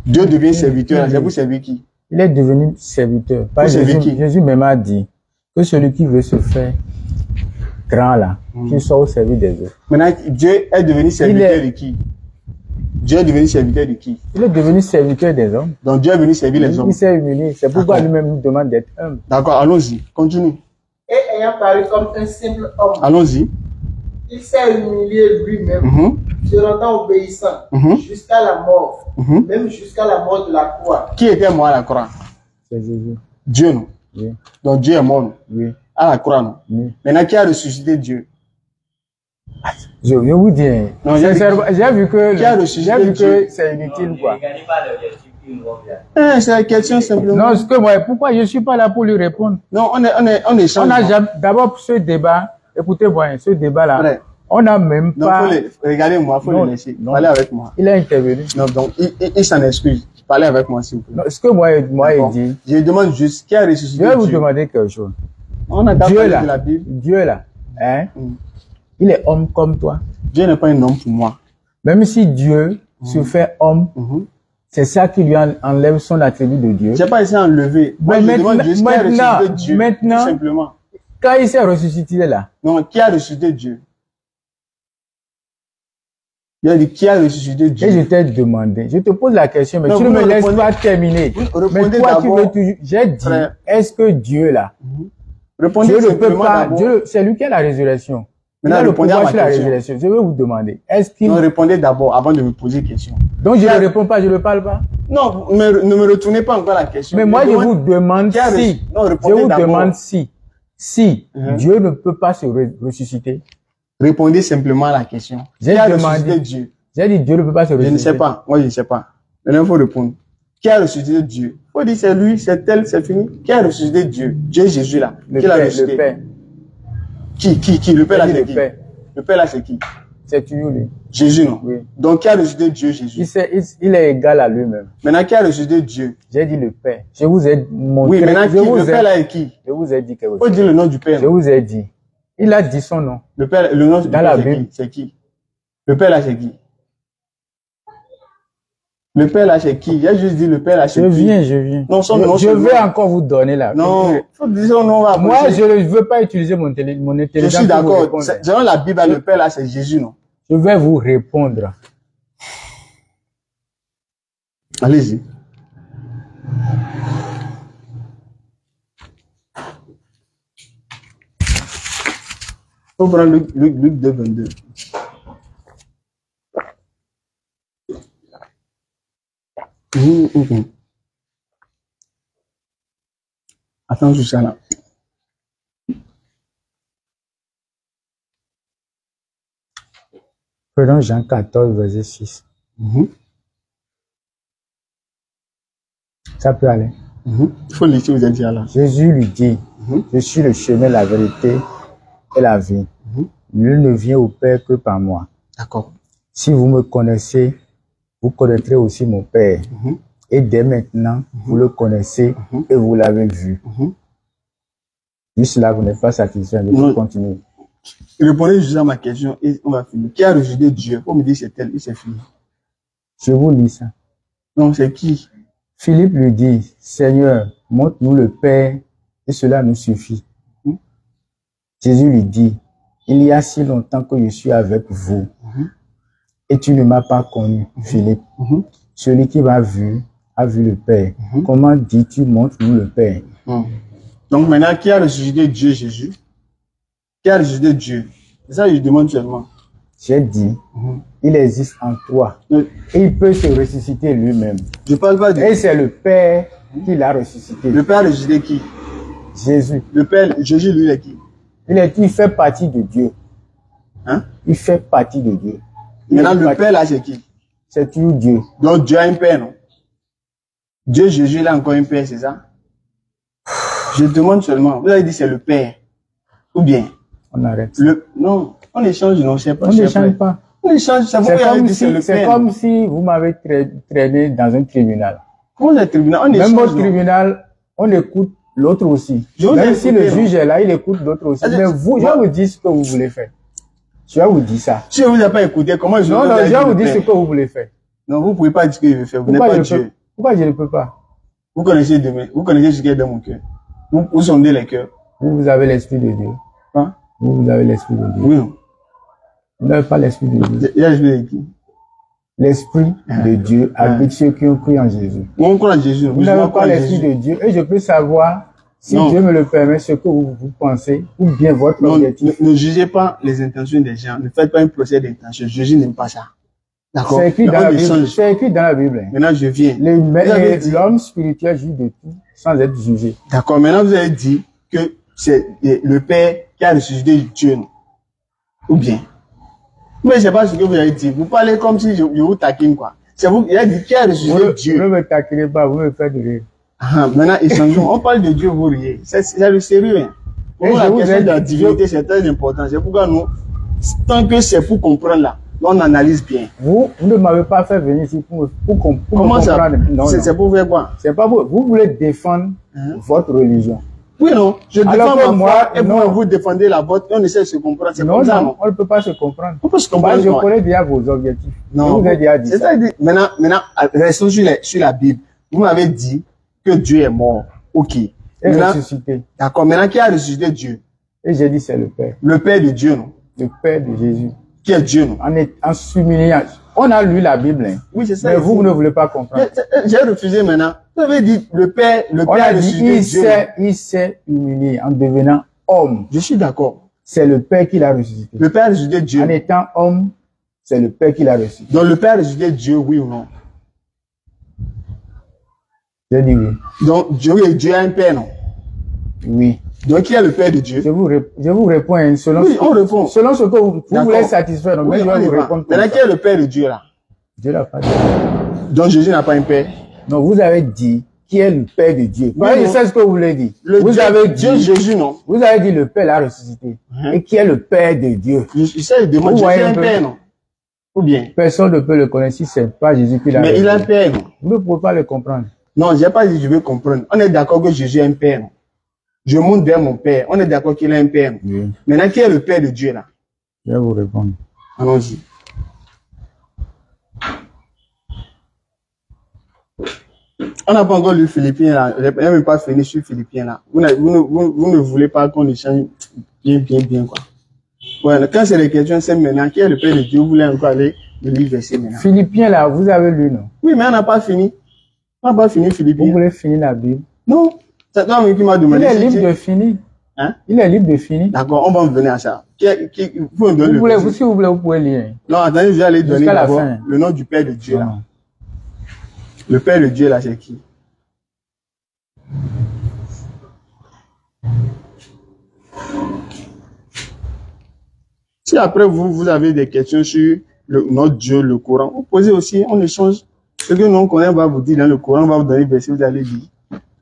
Dieu devient serviteur, là, c'est pour servir qui? Il est devenu serviteur. Jésus même a dit que celui qui veut se faire grand là, qu'il soit au service des autres. Maintenant, Dieu est devenu serviteur de qui? Dieu est devenu serviteur de qui? Il est devenu serviteur des hommes. Donc Dieu est venu servir les hommes. Il s'est humilié. C'est pourquoi lui-même nous demande d'être humble. D'accord, allons-y. Continue. Et ayant paru comme un simple homme. Allons-y. Il s'est humilié lui-même, se rendant obéissant jusqu'à la mort, même jusqu'à la mort de la croix. Qui était mort à la croix? C'est Jésus. Dieu, non? Oui. Donc Dieu est mort, non? Oui. À la croix, non? Oui. Maintenant, qui a ressuscité Dieu? Je vous dis, j'ai vu que c'est inutile, quoi. C'est la question simplement. Non, pourquoi je suis pas là pour lui répondre? Non, on échange. D'abord ce débat, écoutez-moi, ce débat-là, On n'a même Donc, pas... regardez-moi, il faut le laisser. Parlez avec moi. Il a intervenu. Non, donc, il s'en excuse. Parlez avec moi, s'il vous plaît. Non, ce que moi il dit... Je demande juste qui a ressuscité Je vais vous Dieu. demander quelque chose. On a Dieu parlé là, de la Bible. Dieu là, hein, il est homme comme toi. Dieu n'est pas un homme pour moi. Même si Dieu se fait homme, c'est ça qui lui enlève son attribut de Dieu. Je n'ai pas essayé d'enlever. Moi, je demande juste qui a ressuscité Dieu. Maintenant, tout simplement. Quand il s'est ressuscité là. Non, qui a ressuscité Dieu? Il a dit qui a ressuscité Dieu. Et je t'ai demandé, je te pose la question, mais non, tu ne me laisses pas terminer. Mais toi, tu veux toujours. J'ai dit, est-ce que Dieu là, répondez Dieu ne peut simplement pas, d'abord. c'est lui qui a la résurrection. Il Maintenant, a le répondez à pouvoir ma sur la question. résurrection. Je vais vous demander, est-ce qu'il... Non, répondez d'abord avant de me poser question. Donc je ne réponds pas, je ne parle pas. Non, ne me retournez pas encore la question. Mais moi, je vous demande qui a si, non, je répondez vous d'abord. demande si Dieu ne peut pas se ressusciter. Répondez simplement à la question. J'ai Qui a demandé- ressuscité Dieu? J'ai dit Dieu ne peut pas se Je ressusciter. ne sais pas. Moi, je ne sais pas. Maintenant, il faut répondre. Qui a ressuscité Dieu? Il faut dire c'est lui, c'est elle, c'est fini. Qui a ressuscité Dieu? Dieu Jésus là. Le Qui l'a Père, ressuscité? le Père. Qui? Le Père là, J'ai dit c'est le qui? Père. Le Père là, c'est qui? C'est toujours lui. Jésus, non? Oui. Donc, qui a ressuscité Dieu, Jésus? Il est égal à lui-même. Maintenant, qui a ressuscité Dieu? J'ai dit le Père. Je vous ai montré. Oui, maintenant, je qui? vous Le Père ai, là est qui? je vous ai dit quelque Il faut chose. dire le nom du Père. Je non? vous ai dit. Il a dit son nom. Le Père, le nom du Dans Père, la c'est Bible. qui? C'est qui? Le Père là, c'est qui? Le Père là, c'est qui? Il a juste dit le Père là, c'est Je qui? viens. Non, son nom, Je c'est vais moi. encore vous donner là. Non, il faut dire son nom. là, Moi, après, je ne veux pas utiliser mon je intelligence. suis pour vous d'accord. répondre. Selon la Bible, le Père là, c'est Jésus, non? Je vais vous répondre. Allez-y. Faut prendre Luc 2, 22. Attends jusqu'à là. Prenons Jean 14, verset 6. Ça peut aller. Il faut lire ce que vous avez dit là. Jésus lui dit, je suis le chemin, la vérité et la vie. Nul ne vient au Père que par moi. D'accord. Si vous me connaissez, vous connaîtrez aussi mon Père. Et dès maintenant, vous le connaissez et vous l'avez vu. Juste là, vous n'êtes pas satisfait, mais Non. vous continuez. Répondez juste à ma question et on va finir. Qui a ressuscité Dieu? Faut me dire c'est tel et c'est fini. Je vous lis ça. Non, c'est qui? Philippe lui dit, Seigneur, montre-nous le Père et cela nous suffit. Jésus lui dit, il y a si longtemps que je suis avec vous et tu ne m'as pas connu, Philippe. Celui qui m'a vu a vu le Père. Comment dis-tu, montre-nous le Père? Donc maintenant, qui a ressuscité Dieu, Jésus? Qui a ressuscité Dieu? C'est ça que je demande seulement. J'ai dit, il existe en toi Oui. et il peut se ressusciter lui-même. Je parle pas de... Et c'est le Père qui l'a ressuscité. Le Père a ressuscité qui? Jésus. Le Père, Jésus, lui, il est qui? Il fait partie de Dieu. Hein? Il fait partie de Dieu. Il Maintenant, fait le partie- Père là, c'est qui? C'est toujours Dieu. Donc Dieu a un Père, non? Dieu, Jésus, il a encore un Père, c'est ça? Je demande seulement. Vous avez dit c'est le Père. Ou bien? On arrête. Non, on échange, non, c'est pas. On n'échange pas. On échange, ça vous C'est avez comme, dit c'est le c'est Père. comme si vous m'avez traîné dans un tribunal. Comment le tribunal? On Même échange, au non? tribunal, on écoute l'autre aussi. Je vous ai Même si écouté, le non? juge est là, il écoute l'autre aussi. Allez, Mais vous, je moi- vais vous dire ce que vous voulez faire. Je vais vous dire ça. Si je vous ai pas écouté, comment je Non, vous non, ai je dit vais le vous dire Père? ce que vous voulez faire. Non, vous pouvez pas dire ce que je veux faire. Vous n'êtes Pourquoi pas je, ne Dieu. peux, pourquoi je ne peux pas? Vous connaissez ce qui est dans mon cœur. Vous sondez les cœurs. Vous avez l'esprit de Dieu. Hein? Vous avez l'esprit de Dieu. Oui, non. Vous n'avez pas l'esprit de Dieu. Il y a le Jésus qui? L'esprit de Dieu habite ceux qui ont cru en Jésus. On croit en Jésus. Vous n'avez pas l'esprit de Dieu et je peux savoir si Non. Dieu me le permet ce que vous pensez ou bien votre Non, objectif. ne jugez pas les intentions des gens. Ne faites pas un procès d'intention. Jésus n'aime pas ça. D'accord? C'est écrit, Mais dans on la Bible. échange. C'est écrit dans la Bible. Maintenant, je viens. Vous avez dit- L'homme spirituel juge de tout sans être jugé. D'accord. Maintenant, vous avez dit que c'est le Père qui a ressuscité Dieu. Non? Ou bien? Mais je sais pas ce que vous avez dit. Vous parlez comme si je vous taquine, quoi. C'est vous, il a dit qui a Vous ressuscité ne Dieu. me taquinez pas, vous me faites rire. Ah, maintenant, échangeons. On parle de Dieu, vous riez. C'est le sérieux. Hein. Pour Et nous, je la vous question ai de la dit- divinité, c'est très important. C'est pourquoi nous, tant que c'est pour comprendre là, on analyse bien. Vous ne m'avez pas fait venir ici pour Comment ça? comprendre. Non, c'est pour faire quoi? C'est pas vous. Vous voulez défendre votre religion. Oui, non. Je Alors défends que ma moi, foi et non. vous défendez la vôtre et on essaie de se comprendre. C'est Non, comme ça, non, non? on ne peut pas se comprendre. On peut se Moi, comprendre. je connais déjà vos objectifs. Non. Je vous ai déjà dit ça. C'est-à-dire, maintenant, restons sur la Bible. Vous m'avez dit que Dieu est mort. Ok. Et Maintenant, ressuscité. d'accord. Maintenant, qui a ressuscité Dieu? Et j'ai dit c'est le Père. Le Père de Dieu, non? Le Père de Jésus. Qui est Dieu, non? En s'humiliant. On a lu la Bible, hein. Oui, c'est ça. Mais vous ne voulez pas comprendre. J'ai refusé maintenant. Vous avez dit le Père On a a dit, ressuscité Dieu. il s'est humilié en devenant homme. Je suis d'accord. C'est le Père qui l'a ressuscité. Le Père a ressuscité Dieu. En étant homme, c'est le Père qui l'a ressuscité. Donc le Père a ressuscité Dieu, oui ou non? J'ai dit oui. Donc Dieu a un Père, non? Oui. Donc qui est le Père de Dieu? Je vous réponds hein, selon, Oui, on répond. selon ce que vous D'accord. voulez satisfaire. Donc, Oui, mais je on vais y vous va. répondre. Maintenant, qui est le Père de Dieu là? Dieu l'a pas dit. Donc Jésus n'a pas un Père. Donc vous avez dit qui est le Père de Dieu. Oui, Je non. sais ce que vous voulez dire. Vous Dieu, avez Dieu dit, Jésus, non? vous avez dit le Père l'a ressuscité. Et qui est le Père de Dieu. Je sais, demande Vous Jésus voyez a un un peu. Père, non? Ou bien? Personne ne peut le connaître si c'est pas Jésus qui l'a Mais il a un ressuscité. Père, non? Vous ne pouvez pas le comprendre. Non, j'ai pas dit je veux comprendre. On est d'accord que Jésus a un Père, non? Je monte vers mon Père. On est d'accord qu'il a un Père, non? Oui. Maintenant, qui est le Père de Dieu là? Je vais vous répondre. Allons-y. On n'a pas encore lu Philippiens là. Je n'ai même pas fini sur Philippiens là. Vous ne voulez pas qu'on échange bien quoi. Ouais, quand c'est les questions, c'est maintenant qui est le Père de Dieu. Vous voulez encore aller le livre verset maintenant. Philippiens là, vous avez lu, non? Oui, mais on n'a pas fini. On n'a pas fini Vous Philippiens. voulez finir la Bible? Non. C'est toi qui m'a Il demandé. est si libre tu- de finir. Hein? Il est libre de finir. D'accord, on va en venir à ça. Vous me donnez Vous le voulez, verset. si vous voulez, vous pouvez lire. Non, attendez, je vais aller donner Jusqu'à la d'abord fin. le nom du Père de Dieu là. Non. Le Père de Dieu là, c'est qui? Si après vous avez des questions sur notre Dieu, le Coran, vous posez aussi, on échange. Ce que nous on connaît, on va vous dire dans le Coran, on va vous donner le verset, vous allez dire.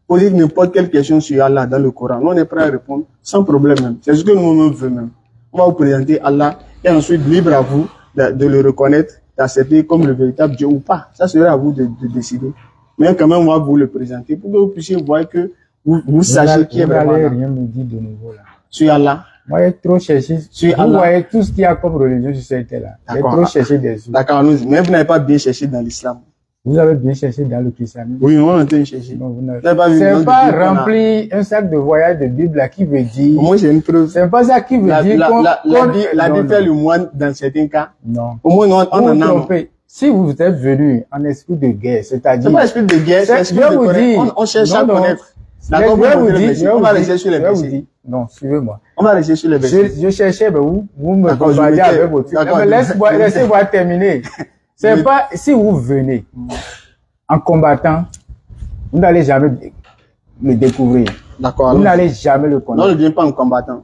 Posez n'importe quelle question sur Allah dans le Coran. Nous, on est prêt à répondre sans problème même. C'est ce que nous veut même. On va vous présenter Allah et ensuite libre à vous de le reconnaître, d'accepter comme le véritable Dieu ou pas. Ça sera à vous de décider. Mais quand même, on va vous le présenter pour que vous puissiez voir que vous sachiez qui est Vous vraiment n'allez Allah. rien me dire de nouveau là. Sur Allah. Moi, j'ai trop cherché. Sur Vous Allah. voyez tout ce qu'il y a comme religion sur cette terre-là. J'ai D'accord. trop cherché des yeux. D'accord, mais vous n'avez pas bien cherché dans l'islam. Vous avez bien cherché dans le christianisme. Oui, on est en train de chercher. Non, vous n'avez Vous n'avez pas vu le nom c'est de pas Dieu qu'on a. rempli un sac de voyage de Bible là qui veut dire. Au moins, c'est une preuve. C'est pas ça qui veut La dire Bible qu'on. fait le moine dans certains cas. Non. Au moins, on Vous en vous a. non. trompez. Si vous êtes venu en esprit de guerre, C'est c'est-à-dire. pas esprit de guerre, c'est Je esprit vais de vous connaître. dire. On cherche à Non, non. connaître. Je D'accord, vais vous le dire, verset. On va rester sur les je vais vous versets. dire. Non, suivez-moi. On va rester sur les versets. Je cherchais, ben vous me D'accord, je bombardez mettais- avec vos trucs. d'accord, Mais je- laissez-moi terminer. C'est Je- pas, si vous venez en combattant, vous n'allez jamais le découvrir. D'accord. Vous allons-y. n'allez jamais le Non, connaître. ne viens pas en combattant.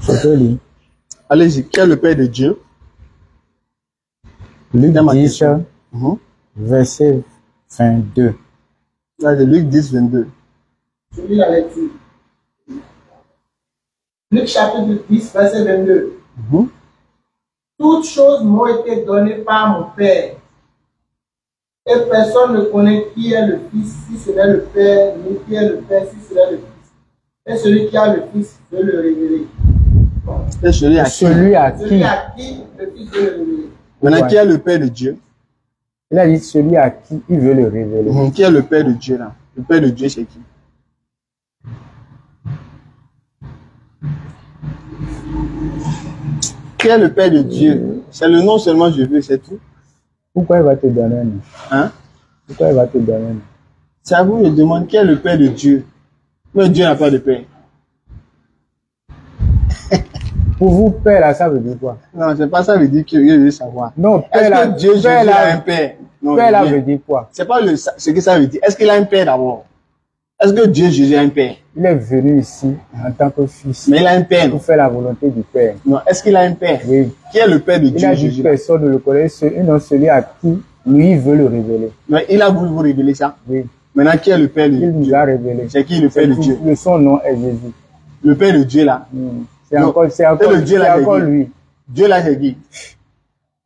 C'est que lui. Allez-y, qui est le Père de Dieu? Luc Dans ma 10, question. verset 22. Là, c'est Luc 10, 22. Je lis la lecture. Luc chapitre 10, verset 22. Toutes choses m'ont été données par mon Père. Et personne ne connaît qui est le Fils, si ce n'est le Père, ni qui est le Père, si ce n'est le Fils. Et celui qui a le Fils veut le révéler. Et celui à qui? Celui à Celui qui? à qui le Fils veut le révéler. Maintenant, Ouais. qui est le Père de Dieu? Il a dit celui à qui il veut le révéler. Qui est le Père de Dieu là? Le Père de Dieu, c'est qui? Qui est le Père de Dieu? C'est le nom seulement je veux, c'est tout. Pourquoi il va te donner un nom? Hein? Pourquoi il va te donner un nom? C'est à vous de demander qui est le Père de Dieu. Mais Dieu n'a pas de Père. Pour vous, père, là, ça veut dire quoi? Non, c'est pas ça veut dire que je veux savoir. Non, père, Est-ce là, que Dieu Jésus père, a là, un Père? Non, père, là il- veut dire quoi? c'est pas ce que ça veut dire. Est-ce qu'il a un Père d'abord? Est-ce que Dieu Jésus a un Père? Il est venu ici en tant que fils Mais il a un Père, non? pour faire la volonté du Père. Non, est-ce qu'il a un Père? Oui. Qui est le Père de Il Dieu a dit Jésus? personne ne le connaît, non celui à qui lui veut le révéler. Mais il a voulu vous révéler ça. Oui. Maintenant, qui est le Père de Il nous Dieu? a révélé. C'est qui le Père de Dieu? Son nom est Jésus. Le Père de Dieu là. C'est Non. encore, c'est Et encore, le Dieu c'est là, c'est encore qui? lui. Dieu là, c'est qui?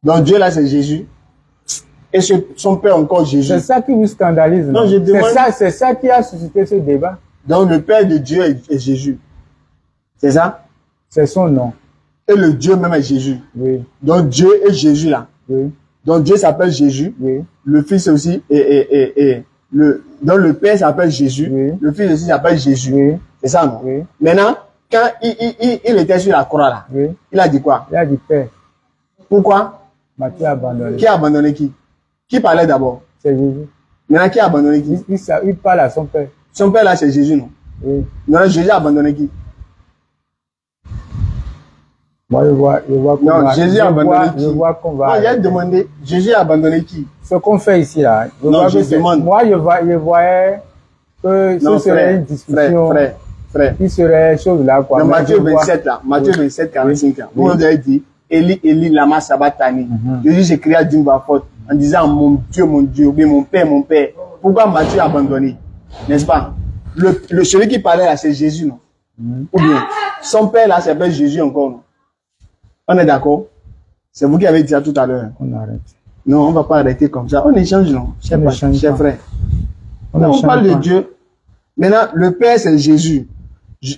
Donc Dieu là, c'est Jésus. Et son Père encore Jésus. C'est ça qui vous scandalise. Non, je demande- C'est ça qui a suscité ce débat. Donc le Père de Dieu est Jésus. C'est ça? C'est son nom. Et le Dieu même est Jésus. Oui, Donc Dieu est Jésus là. oui, Donc Dieu s'appelle Jésus. oui, Le Fils aussi donc le Père s'appelle Jésus. Oui. Le Fils aussi s'appelle Jésus. oui, C'est ça, non? oui, Maintenant, quand il était sur la croix là, oui. il a dit quoi? Il a dit Père, Pourquoi? Matthieu a abandonné. Qui a abandonné qui? Qui parlait d'abord? C'est Jésus. Maintenant, qui a abandonné qui? Il parle à son Père. Son Père là, c'est Jésus, non? Oui. Maintenant, Jésus a abandonné qui? Moi, je vois qu'on Non, va, Jésus a abandonné qui? je vois qu'on va. Non, il a demandé, Jésus a abandonné qui? Ce qu'on fait ici, là. Non, je demande. Moi, je voyais que Non, ce serait une discussion frère. qui serait chose là, quoi. Dans Mais Matthieu je vois- 27 là, Matthieu 27, 45 là, vous Oui. nous avez dit, Élie, Élie, lama sabatani. Jésus s'écria d'une voix forte en disant, mon Dieu, ou bien mon Père, pourquoi m'as-tu abandonné? N'est-ce pas? Celui qui parlait là, c'est Jésus, non? Ou bien, son Père là, s'appelle Jésus encore, non? On est d'accord? C'est vous qui avez dit ça tout à l'heure. On arrête. Non, on va pas arrêter comme ça. On échange, non? Cher On échange pas. frère. On On échange parle de pas. Dieu. Maintenant, le Père, c'est Jésus.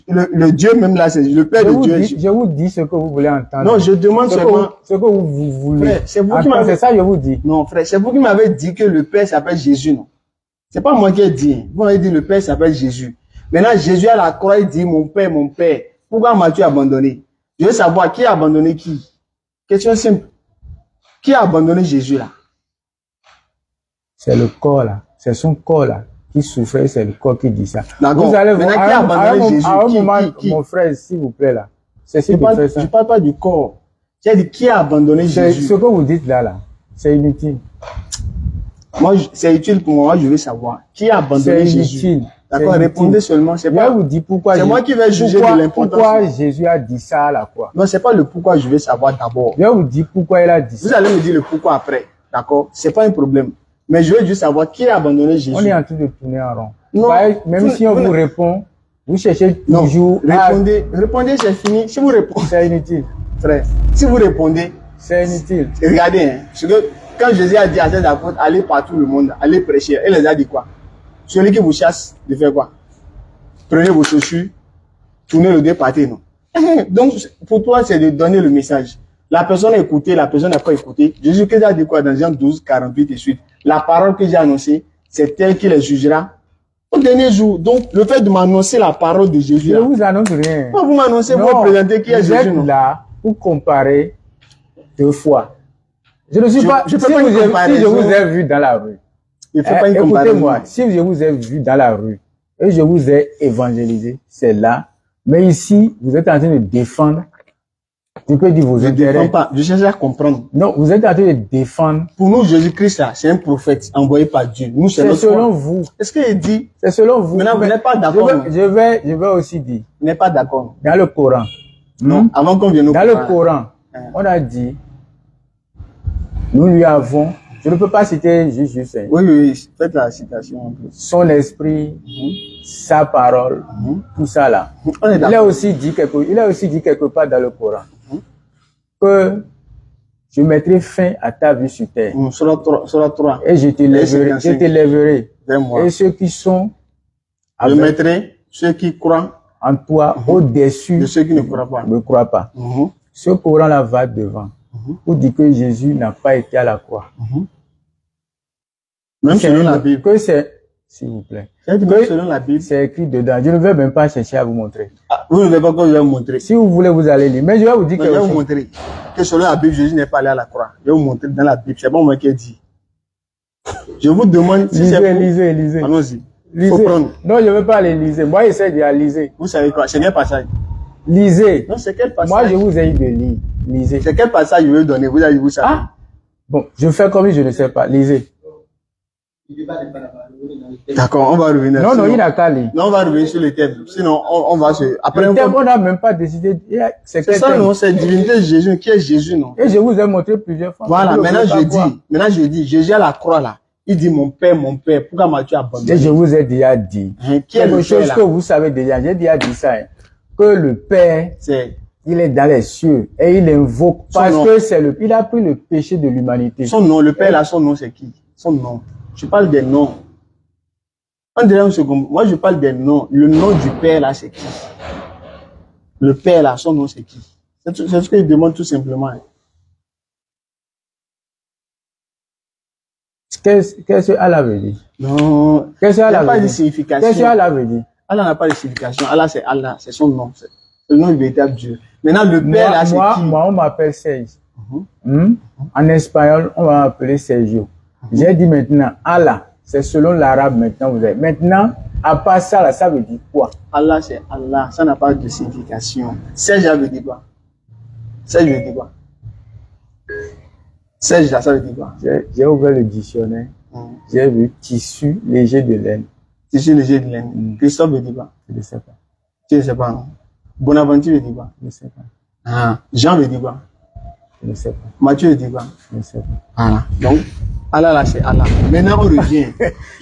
Le Dieu même là, c'est le Père de Dieu. Je vous dis ce que vous voulez entendre. Non, je demande ce que seulement. vous, ce que vous voulez. Frère, c'est vous qui entendre. m'avez- C'est ça, je vous dis. Non, frère, c'est vous qui m'avez dit que le Père s'appelle Jésus, non? C'est pas moi qui ai dit. Vous m'avez dit le Père s'appelle Jésus. Maintenant, Jésus à la croix, il dit, mon Père, pourquoi m'as-tu abandonné? Je veux savoir qui a abandonné qui? Question simple. Qui a abandonné Jésus là? C'est le corps là. C'est son corps là qui souffrait, c'est le corps qui dit ça. D'accord. Vous allez Maintenant, voir. qui a abandonné Jésus? À un Qui, moment, qui? mon frère, s'il vous plaît là. C'est ce Je qui fait ça. parle pas du corps. J'ai dit qui a abandonné C'est Jésus? ce que vous dites là, c'est inutile. Moi, c'est utile pour moi, je veux savoir. Qui a abandonné C'est Jésus? inutile. D'accord, C'est répondez inutile. seulement. C'est Je pas, vous dis pourquoi. c'est moi qui vais juger de l'importance. Pourquoi Jésus a dit ça à la croix. non, c'est pas le pourquoi je veux savoir d'abord. Je vous dis pourquoi il a dit Vous ça. allez me dire le pourquoi après. D'accord? C'est pas un problème. Mais je veux juste savoir qui a abandonné Jésus. On est en train de tourner en rond. Non, Même si on vous- vous répond, vous cherchez Non, toujours. répondez, c'est fini. Si vous répondez, C'est inutile. frère, si vous répondez, C'est inutile. regardez, hein, parce que quand Jésus a dit à ses apôtres, allez partout le monde, allez prêcher, il les a dit quoi? Celui qui vous chasse, de faire quoi? Prenez vos chaussures, tournez le deux, partez, non? Donc, pour toi, c'est de donner le message. La personne a écouté, la personne n'a pas écouté. Jésus qui a dit quoi dans Jean 12, 48 et suite? La parole que j'ai annoncée, c'est elle qui les jugera au dernier jour. Donc, le fait de m'annoncer la parole de Jésus, Je là, ne vous annonce rien. quand vous m'annoncez, vous Non, présentez qui est vous Jésus, êtes non? là pour comparer deux fois. Je ne suis Je- pas. je peux si, pas vous une si je comparaison. vous ai vu dans la rue, Il faut pas une comparaison. écoutez-moi, si je vous ai vu dans la rue et je vous ai évangélisé, c'est là. Mais ici, vous êtes en train de défendre. Tu peux dire vos Je ne intérêts. défends pas. Je cherche à comprendre. Non, vous êtes en train de défendre. Pour nous, Jésus-Christ, là, c'est un prophète envoyé par Dieu. Nous, c'est C'est notre selon foi. vous. Est-ce qu'il dit, C'est selon vous. maintenant, vous Mais n'êtes pas d'accord, non? je vais aussi dire, vous n'êtes pas d'accord? dans le Coran, Non, avant qu'on vienne au Dans le Coran, on a dit, nous lui avons, je ne peux pas citer juste oui, oui, faites la citation un peu. Son esprit, sa parole, tout ça là. Il a aussi dit quelque part dans le Coran que je mettrai fin à ta vie sur terre. Sur 3. Et je t'élèverai. Et ceux qui sont je mettrai ceux qui croient en toi au-dessus de ceux qui ne croient pas. Ne croient pas. Ce Coran là va devant. Pour dire que Jésus n'a pas été à la croix. Même selon la Bible. Que c'est, s'il vous plaît. Selon la Bible. C'est écrit dedans. Je ne vais même pas chercher à vous montrer. Ah, vous ne voulez pas que je vais vous montrer. Si vous voulez, vous allez lire. Mais je vais vous dire que je vais vous montrer que selon la Bible, Jésus n'est pas allé à la croix. Je vais vous montrer dans la Bible. C'est pas moi qui ai dit. Je vous demande si c'est pour... Lisez. Allons-y. Faut prendre. Non, je ne veux pas aller liser. Moi, j'essaie de liser. Vous savez quoi? C'est quel passage? Lisez. Non, c'est quel passage? Moi, je vous ai dit de lire. Lisez. C'est quel passage je vais donner? Vous allez vous savoir. Ah! Bon, je fais comme je ne sais pas. Lisez. D'accord, on va revenir. Non, il n'a qu'à lire. Non, on va revenir sur le thème. Sinon, on va se... Après, le thème, on n'a même pas décidé. C'est ça, non? C'est divinité de Jésus. Qui est Jésus, non? Et je vous ai montré plusieurs fois. Voilà, maintenant je dis, Jésus à la croix, là. Il dit, mon père, pourquoi m'as-tu abandonné? Et je vous ai déjà dit. Quelque chose que vous savez déjà. J'ai déjà dit ça, que le Père, il est dans les cieux et il invoque parce que il a pris le péché de l'humanité. Son nom, le Père là, son nom c'est qui? Son nom. Je parle des noms. On dirait une seconde. Moi, je parle des noms. Le nom du Père là, c'est qui? Le Père là, son nom c'est qui? C'est ce que je demande tout simplement. Qu'est-ce que Allah veut dire? Non. Qu'est-ce que Allah veut dire? Il n'y a pas de signification. Qu'est-ce que Allah veut dire? Allah n'a pas de signification. Allah, c'est son nom. C'est le nom du véritable Dieu. Maintenant, le Père là, c'est qui? Moi, on m'appelle Serge. En espagnol, on va m'appeler Sergio. J'ai dit maintenant, Allah, c'est selon l'arabe maintenant, vous avez. Maintenant, à part ça, là, ça veut dire quoi? Allah, c'est Allah. Ça n'a pas de signification. Serge, ça veut dire quoi? Serge veut dire quoi? Serge, ça veut dire quoi? J'ai ouvert le dictionnaire. J'ai vu tissu léger de laine. Tissu léger de laine. Christophe veut dire quoi? Je ne sais pas. Tu ne sais pas, non? Bonaventure veut dire quoi? Je ne sais pas. Ah. Jean veut dire quoi? Je ne sais pas. Mathieu veut dire quoi? Je ne sais pas. Voilà. Donc, Allah là, c'est Allah. Maintenant, on revient.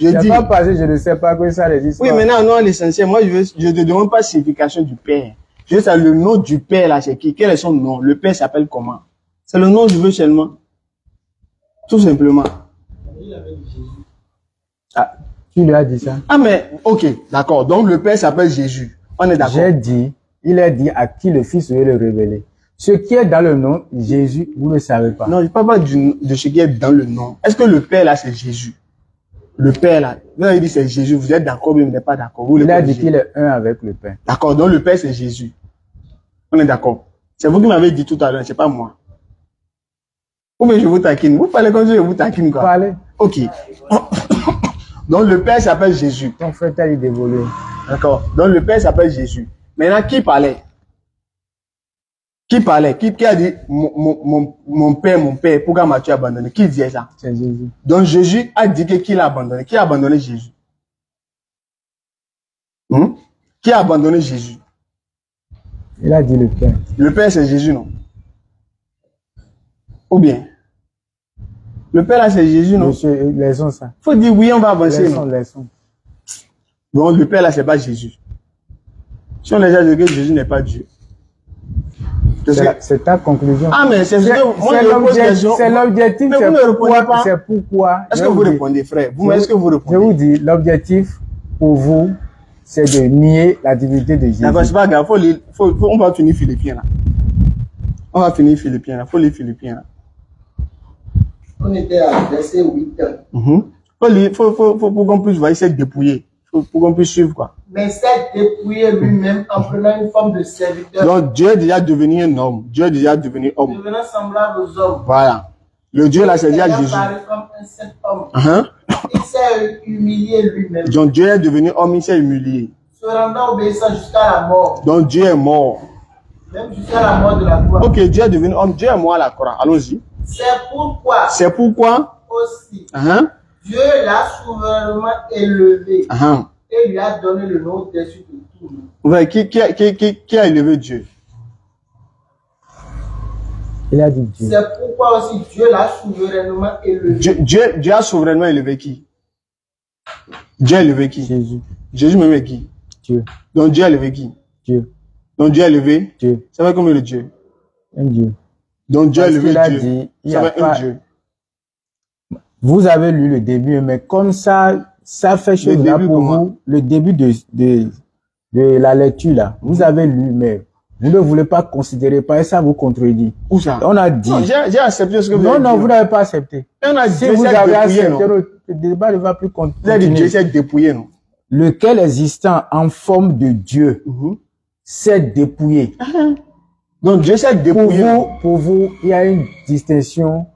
Je dis. pas passé, je ne sais pas que ça existe. Oui, maintenant, non, l'essentiel. Moi, je ne te demande pas la signification du Père. Je veux savoir le nom du Père là, c'est qui? Quel est son nom? Le Père s'appelle comment? C'est le nom, je veux seulement. Tout simplement. Ah, tu lui as dit ça? Ah, mais, ok, d'accord. Donc, le Père s'appelle Jésus. On est d'accord. J'ai dit, il a dit à qui le Fils veut le révéler. Ce qui est dans le nom, Jésus, vous ne savez pas. Non, je ne parle pas de ce qui est dans le nom. Est-ce que le Père là, c'est Jésus? Le Père là, vous avez dit c'est Jésus, vous êtes d'accord, mais vous n'êtes pas d'accord. Il a dit qu'il est un avec le Père. D'accord, donc le Père c'est Jésus. On est d'accord. C'est vous qui m'avez dit tout à l'heure, c'est pas moi. Ou bien je vous taquine. Vous parlez comme si je vous taquine quoi. Parlez. Ok. Donc le Père s'appelle Jésus. Ton frère t'a dit d'évoluer. D'accord. Donc le Père s'appelle Jésus. Maintenant, qui parlait? Qui parlait? Qui a dit mon père, pourquoi m'as-tu abandonné? Qui disait ça? C'est Jésus. Donc Jésus a dit que qui l'a abandonné? Qui a abandonné Jésus? Qui a abandonné Jésus? Il a dit le Père. Le Père c'est Jésus, non? Ou bien? Le Père là c'est Jésus, non? Monsieur, laissons ça. Faut dire oui, on va avancer. Laissons. Donc le Père là c'est pas Jésus. Si on a déjà dit que Jésus n'est pas Dieu. C'est ta conclusion. Ah, mais c'est l'objectif. C'est pourquoi. Est-ce que vous répondez, frère? Est-ce que vous répondez? Je vous dis, l'objectif pour vous, c'est de nier la divinité de Jésus. D'accord, c'est pas grave. On va finir Philippiens là. On va finir Philippiens là. Faut lire Philippiens là. On était à verset 8. Faut qu'on puisse voir, essayer de dépouiller. Pour qu'on puisse suivre quoi. Mais s'est dépouillé lui-même en prenant une forme de serviteur. Donc Dieu est déjà devenu un homme. Dieu est déjà devenu homme. Devenant semblable aux hommes. Voilà. Le Dieu là c'est déjà Jésus. Il apparaît comme un saint homme. Il s'est humilié lui-même. Donc Dieu est devenu homme, il s'est humilié. Se rendant obéissant jusqu'à la mort. Donc Dieu est mort. Même jusqu'à la mort de la croix. Ok, Dieu est devenu homme, Dieu est mort à la croix. Allons-y. C'est pourquoi. C'est pourquoi. Aussi. Dieu l'a souverainement élevé et lui a donné le nom au-dessus de tout. Ouais, qui a élevé Dieu? Il a dit Dieu. C'est pourquoi aussi Dieu l'a souverainement élevé. Dieu a souverainement élevé qui? Dieu a élevé qui? Jésus. Jésus même est qui? Dieu. Donc Dieu a élevé qui? Dieu. Donc Dieu a élevé? Dieu. Ça va combien de Dieu? Un Dieu. Donc Dieu a Parce élevé qu'il a Dieu. dit, il y Ça a va pas- un Dieu. Vous avez lu le début, mais comme ça fait chose là début pour comment? vous, le début de la lecture là. Vous avez lu, mais vous ne voulez pas considérer, pas et ça vous contredit. Où ça? On a dit. Non, j'ai accepté ce que vous Non, avez dit. non, vous n'avez pas accepté. On a dit Si Dieu vous s'est avez dépouillé, accepté, non? le débat ne va plus Vous avez dit Dieu continuer. s'est dépouillé, non? Lequel existant en forme de Dieu s'est dépouillé. Donc Dieu s'est dépouillé. Pour vous, il y a une distinction.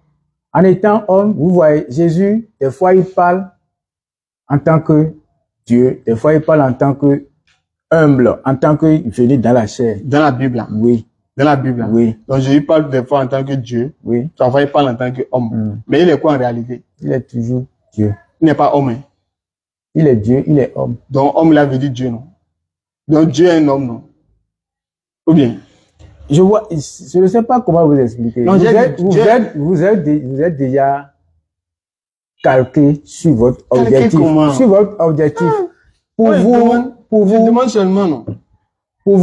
En étant homme, vous voyez, Jésus, des fois il parle en tant que Dieu, des fois il parle en tant que humble, en tant que venu dans la chair. Dans la Bible, là. Oui, Dans la Bible, là. oui, Donc Jésus parle des fois en tant que Dieu. oui. Parfois il parle en tant qu'homme. Mais il est quoi en réalité? Il est toujours Dieu. Il n'est pas homme. Hein. Il est Dieu, il est homme. Donc homme là veut dire Dieu, non? Donc Dieu est un homme, non? Ou bien? Je vois, je ne sais pas comment vous expliquer. Non, Vous êtes déjà calqué sur votre Calqué objectif. comment? Sur votre objectif. Pour Ouais, vous, je demande seulement, non? vous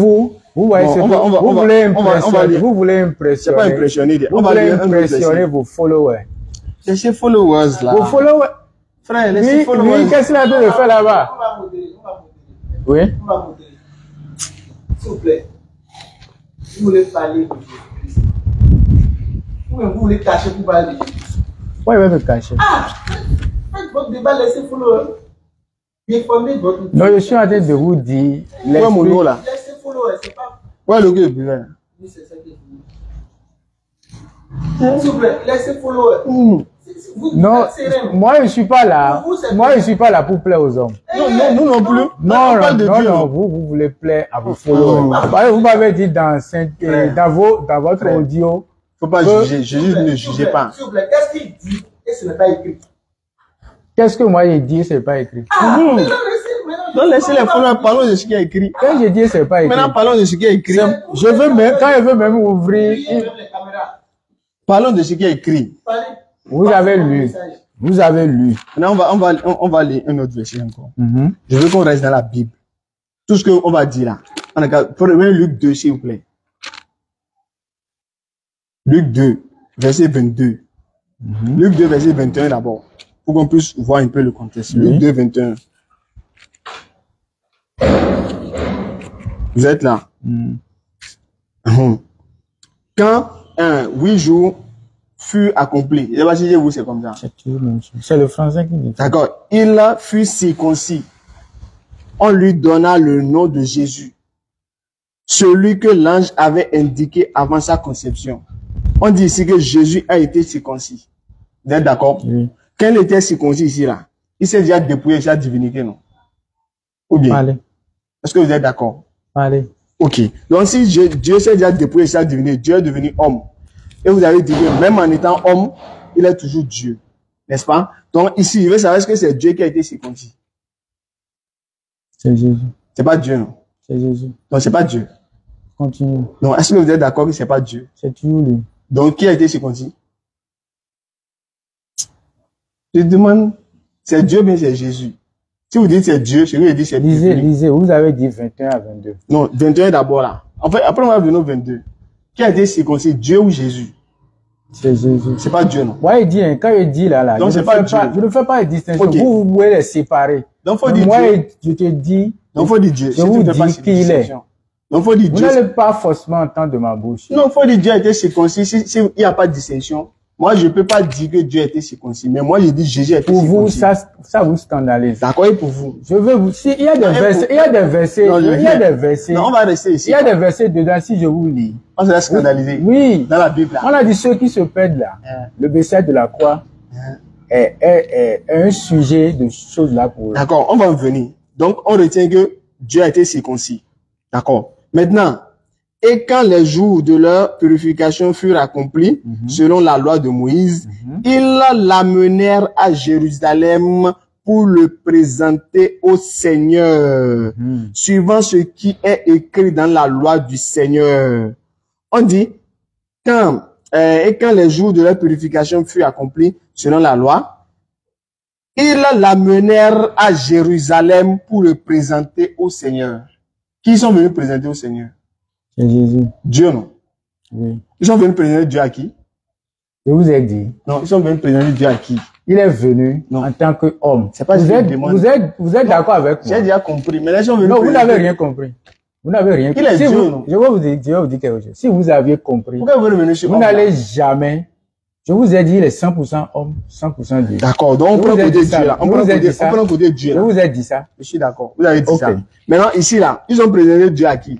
voyez Bon, ce on que va- vous voulez on va impressionner. lire. Vous voulez C'est pas impressionner. impressionné. Vous On va voulez lire un autre impressionner verset. vos followers. C'est ces followers là. Vos followers. Frère, laissez Lui, followers. qu'est-ce qu'il a de faire là-bas? On va modérer, on va modérer. Oui. On va modérer. S'il vous plaît. Vous voulez parler de Jésus-Christ. Vous voulez cacher pour parler de Jésus-Christ. Pourquoi il va me cacher? Ah! Faites votre débat, laissez followers. Déformez votre. Non, je suis en train de vous dire. Ouais, mon nom là. Laissez followers, c'est pas. Ouais, le gars est bizarre. Oui, c'est ça que je veux. S'il vous plaît, laissez followers. Vous Non, êtes serein. moi je suis pas là. Pour vous, c'est Moi je suis pas là pour plaire aux hommes. Non, non, nous non plus. Non, On parle de non, Dieu, non, vous voulez plaire à vos followers. Vous m'avez dit dans votre audio. Faut pas Que- juger. Jésus ne jugeait pas. S'il vous plaît, qu'est-ce qu'il dit et ce n'est pas écrit? Qu'est-ce que moi j'ai dit, c'est pas écrit. Ah, Mhm. mais non, laissez, Donc laissez les followers, parlons de ce qui est écrit. Quand j'ai dit, c'est pas écrit. Maintenant, parlons de ce qui est écrit. Je veux même, quand je veux même ouvrir, Priez même les caméras. Parlons de ce qui est écrit. Parlez. vous Passez avez mon lu. message. Vous avez lu. Maintenant, on va lire un autre verset encore. Mhm. Je veux qu'on reste dans la Bible. Tout ce qu'on va dire là. On a qu'à- prenez Luc 2, s'il vous plaît. Luc 2, verset 22. Luc 2, verset 21 d'abord. Pour qu'on puisse voir un peu le contexte. Oui. Luc 2, 21. Vous êtes là? Mhm. Quand 8 jours fut accompli. Je sais pas si vous, c'est comme ça. C'est toujours la même chose. C'est le français qui dit. D'accord. Il fut circoncis. On lui donna le nom de Jésus. Celui que l'ange avait indiqué avant sa conception. On dit ici que Jésus a été circoncis. Vous êtes d'accord? Oui. Quand il était circoncis ici, là, il s'est déjà dépouillé de sa divinité, non? Ou bien? Parlez. Est-ce que vous êtes d'accord? Parlez. Ok. Donc si Dieu s'est déjà dépouillé de sa divinité, Dieu est devenu homme. Et vous avez dit que même en étant homme, il est toujours Dieu. N'est-ce pas? Donc ici, il veut savoir est-ce que c'est Dieu qui a été circoncis. C'est Jésus. C'est pas Dieu, non? C'est Jésus. Donc c'est pas Dieu. Continue. Donc est-ce que vous êtes d'accord que c'est pas Dieu? C'est toujours lui. Donc qui a été circoncis? Je demande, c'est Dieu ou bien c'est Jésus? Si vous dites c'est Dieu, je vais dire c'est Lisez, Dieu. lisez. Vous avez dit 21 à 22. Non, 21 d'abord là. En fait, après on va venir au 22. Qui a été circoncis, Dieu ou Jésus? C'est Jésus. C'est pas Dieu, non? Moi, il dit, hein, quand il dit là, Donc, je, c'est ne pas fais Dieu. pas, je ne fais pas de distinction. Ok. Vous pouvez les séparer. Donc faut Mais dire moi, Dieu. je te dis, Donc faut dire Dieu. je vous tu ne fais pas dis cette qui il est. distinction. Donc faut dire vous Dieu. n'allez pas forcément entendre de ma bouche. Non, faut dire Dieu a été circoncis. Si il n'y a pas de distinction, moi je peux pas dire que Dieu a été circoncis. Mais moi je dis Jésus a été Pour vous, circoncis. ça vous scandalise. D'accord, et pour vous? Je veux vous, il y a des versets, il y a des versets, Non, je il y a viens. des versets, Non, on va rester ici. il y a des versets dedans, si je vous lis. On se laisse scandaliser. Oui. Dans la Bible là. On a dit ceux qui se perdent là. Le message de la croix est un sujet de choses là pour eux. D'accord, on va en venir. Donc, on retient que Dieu a été circoncis. D'accord. Maintenant, et quand les jours de leur purification furent accomplis, selon la loi de Moïse, ils l'amenèrent à Jérusalem pour le présenter au Seigneur, suivant ce qui est écrit dans la loi du Seigneur. On dit, quand et quand les jours de leur purification furent accomplis selon la loi, ils l'amenèrent à Jérusalem pour le présenter au Seigneur. Qui sont venus présenter au Seigneur? C'est Jésus. Dieu, non? Oui. Ils sont venus présenter Dieu à qui? Je vous ai dit. Non, ils sont venus présenter Dieu à qui? Il est venu non. en tant qu'homme. C'est pas vous êtes d'accord avec moi? J'ai déjà compris, mais là, ils sont venus non, présenter... vous n'avez rien compris. Vous n'avez rien compris. Il est Dieu, non? Je vais vous dire quelque chose. Si vous aviez compris, pourquoi vous venez chez vous n'allez jamais... Je vous ai dit, il est 100% homme, 100% Dieu. D'accord, donc on prend côté Dieu là. On prend côté Dieu là. Je vous ai dit ça. Je suis d'accord. Vous avez dit okay. ça. Maintenant, ici là, ils ont présenté Dieu à qui?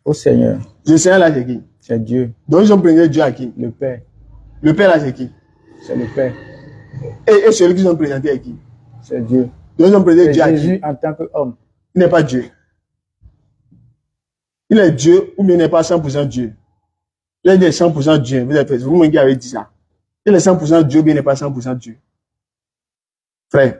Au Seigneur. Le Seigneur là, c'est qui? C'est Dieu. Donc ils ont présenté Dieu à qui? Le Père. Le Père là, c'est qui? C'est le Père. Et celui qu'ils ont présenté à qui? C'est Dieu. Donc ils ont présenté Dieu à qui? Jésus en tant qu'homme. Il n'est pas Dieu. Il est Dieu ou bien il n'est pas 100% Dieu. Il est 100% Dieu. Vous qui avez dit ça. Il est 100% Dieu ou bien il n'est pas 100% Dieu. Frère.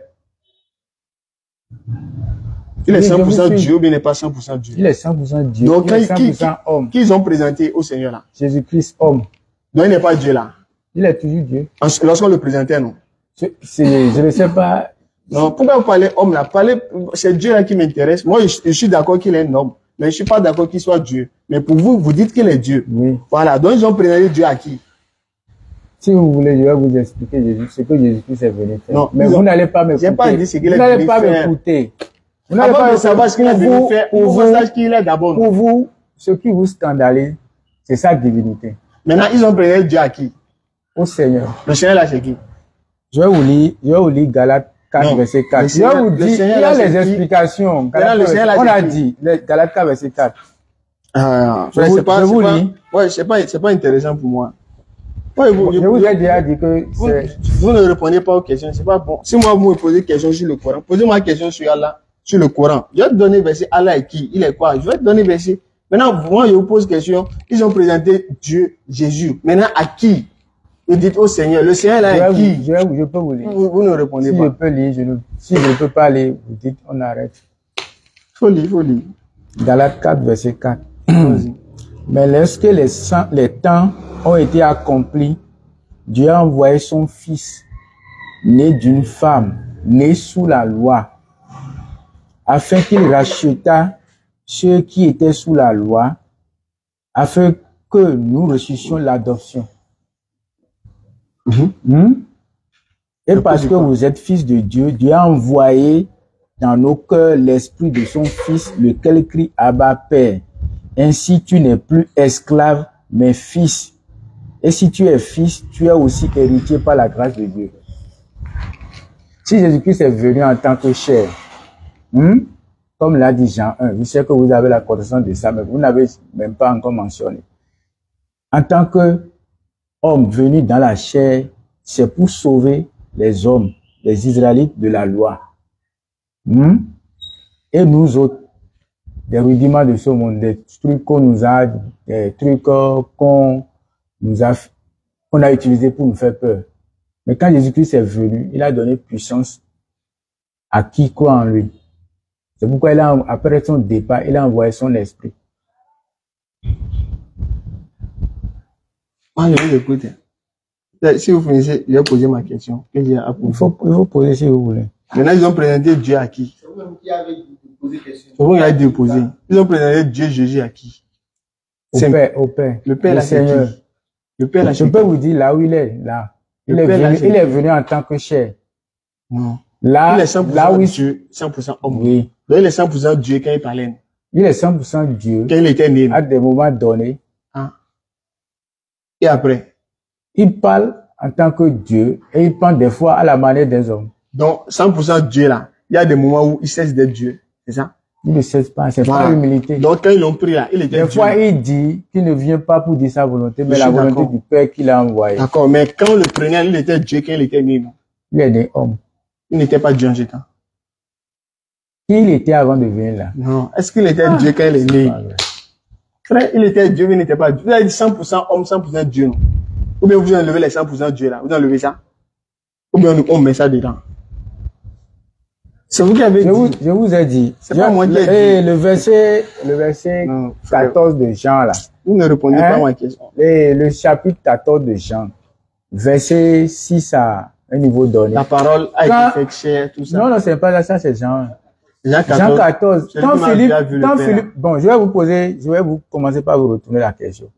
Il est 100% Dieu ou bien il n'est pas 100% Dieu. Il est 100% Dieu. Donc, il est 100% homme. Qu'ils ont présenté au Seigneur là? Jésus-Christ homme. Donc il n'est pas Dieu là. Il est toujours Dieu. Lorsqu'on le présentait, non? Je ne sais pas. Non, pourquoi vous parlez homme là? C'est Dieu là qui m'intéresse. Moi, je suis d'accord qu'il est un homme. Mais je ne suis pas d'accord qu'il soit Dieu. Mais pour vous, vous dites qu'il est Dieu. Oui. Voilà. Donc ils ont présenté Dieu à qui? Si vous voulez, je vais vous expliquer Jésus, ce que Jésus-Christ est venu faire. Non, mais vous n'allez pas m'écouter. J'ai pas dit ce qu'il est venu faire. Vous n'allez pas faire. m'écouter. Vous n'allez pas savoir ce qu'il est venu faire. Pour vous, ce qui vous scandalise, c'est sa divinité. Maintenant, ils ont présenté Dieu à qui? Au Seigneur. Le Seigneur là, c'est qui? Je vais vous lire Galates 4, non, verset 4. Je vais vous dire, il y a les explications. On a dit, Galates 4, verset 4. C'est pas intéressant pour moi. Je vous ai déjà dit que vous ne répondez pas aux questions, c'est pas bon. Si moi vous me posez une question sur le Coran, posez-moi une question sur Allah, sur le Coran. Je vais te donner verset Allah est qui? Il est quoi? Je vais te donner verset. Maintenant, moi je vous pose question, ils ont présenté Dieu, Jésus. Maintenant, à qui? Vous dites au Seigneur. Le Seigneur là est qui? Je peux vous lire. Vous ne répondez pas. Si je peux lire, si je ne peux pas lire, vous dites on arrête. Faut lire. Galates 4, verset 4. Mais lorsque les temps ont été accomplis, Dieu a envoyé son Fils, né d'une femme, né sous la loi, afin qu'il rachetât ceux qui étaient sous la loi, afin que nous reçussions l'adoption. Et parce que vous êtes fils de Dieu, Dieu a envoyé dans nos cœurs l'esprit de son Fils, lequel crie Abba Père. Ainsi tu n'es plus esclave, mais fils. Et si tu es fils, tu es aussi héritier par la grâce de Dieu. Si Jésus-Christ est venu en tant que chair, comme l'a dit Jean 1, je sais que vous avez la connaissance de ça, mais vous n'avez même pas encore mentionné. En tant que homme venu dans la chair, c'est pour sauver les hommes, les Israélites de la loi. Et nous autres, des rudiments de ce monde, des trucs qu'on a utilisés pour nous faire peur. Mais quand Jésus-Christ est venu, il a donné puissance à qui croit en lui. C'est pourquoi après son départ, il a envoyé son esprit. Moi, je vais écouter. Si vous finissez, je vais poser ma question. Il faut poser si vous voulez. Maintenant, ils ont présenté Dieu à qui? C'est vous qui avez posé question. C'est vous qui avez déposé. Ils ont présenté Dieu Jésus à qui? Au Père. Le Père là, c'est qui? Le Père là, je peux vous dire là où il est, là. Il est venu en tant que chair. Non. Là, il est 100% Dieu, 100% homme. Oui. Donc, il est 100% Dieu quand il parlait. Il est 100% Dieu. Quand il était né. À des moments donnés. Et après? Il parle en tant que Dieu et il parle des fois à la manière des hommes. Donc, 100% Dieu là, il y a des moments où il cesse d'être Dieu. C'est ça? Il ne cesse pas, c'est pas l'humilité. Donc, quand ils l'ont pris là, il était Dieu. Des fois, il dit qu'il ne vient pas pour dire sa volonté, mais la volonté du Père qu'il a envoyé. D'accord, mais quand on le prenait, il était Dieu quand il était né, non? Il est né homme. Il n'était pas Dieu en ce temps. Qui il était avant de venir là? Non. Est-ce qu'il était Dieu quand il est né? Frère, il était Dieu, mais il n'était pas Dieu. Vous avez dit 100% homme, 100% Dieu, non? Ou bien vous enlevez les 100% Dieu là. Vous enlevez ça? Ou bien on met ça dedans? C'est vous qui avez dit. Je vous ai dit. C'est pas moi qui ai dit. Le verset Non, 14 de Jean, là. Vous ne répondez pas à ma question. Et le chapitre 14 de Jean, verset 6 à un niveau donné. La parole a été faite chair, tout ça. Non, c'est pas ça, c'est Jean. Jean 14. Jean 14. Quand Philippe, bon, je vais vous commencer par vous retourner la question.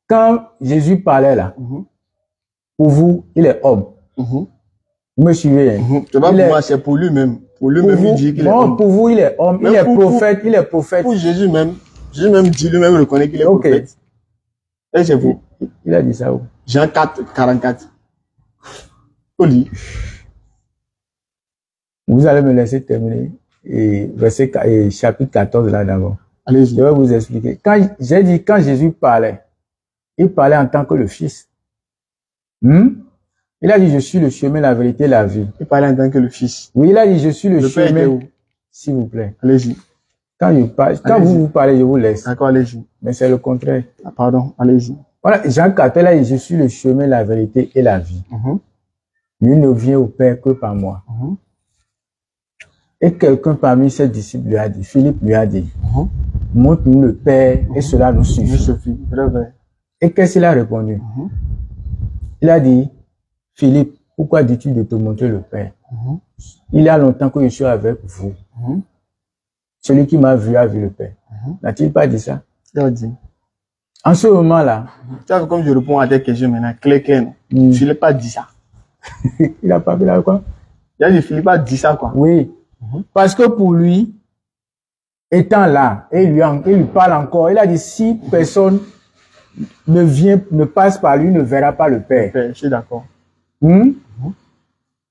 Quand Jésus parlait là, pour vous, il est homme. Vous me suivez? C'est pas pour moi, c'est pour lui-même. Pour lui-même, il dit qu'il est homme. Pour vous, il est homme, il est prophète, il est prophète. Pour Jésus même dit lui-même reconnaît qu'il est prophète. Et c'est vous. Il a dit ça où? Jean 4, 44. Au lit. Vous allez me laisser terminer. Et chapitre 14 là d'abord. Allez-y. Je vais vous expliquer. Quand Jésus parlait, il parlait en tant que le Fils. Il a dit, je suis le chemin, la vérité, la vie. Il parlait en tant que le Fils. Oui, il a dit, je suis le chemin. Père, s'il vous plaît. Allez-y. Quand vous parlez, je vous laisse. D'accord, allez-y. Mais c'est le contraire. Ah, pardon, allez-y. Voilà, Jean 14 a dit, je suis le chemin, la vérité et la vie. Lui ne vient au Père que par moi. Et quelqu'un parmi ses disciples lui a dit, Philippe lui a dit, montre-nous le Père et cela nous suffit. Vrai. Et qu'est-ce qu'il a répondu? Il a dit, Philippe, pourquoi dis-tu de te montrer le Père? Il y a longtemps que je suis avec vous. Celui qui m'a vu a vu le Père. N'a-t-il pas dit ça? Il a dit. En ce moment-là. Tu vois, comme je réponds à tes questions maintenant, clair, non? Je n'ai pas dit ça. Il a pas vu là quoi? Il a dit, Philippe a dit ça quoi? Oui. Parce que pour lui, étant là, et il lui parle encore, il a dit, si personne ne passe par lui, ne verra pas le Père. Je suis d'accord.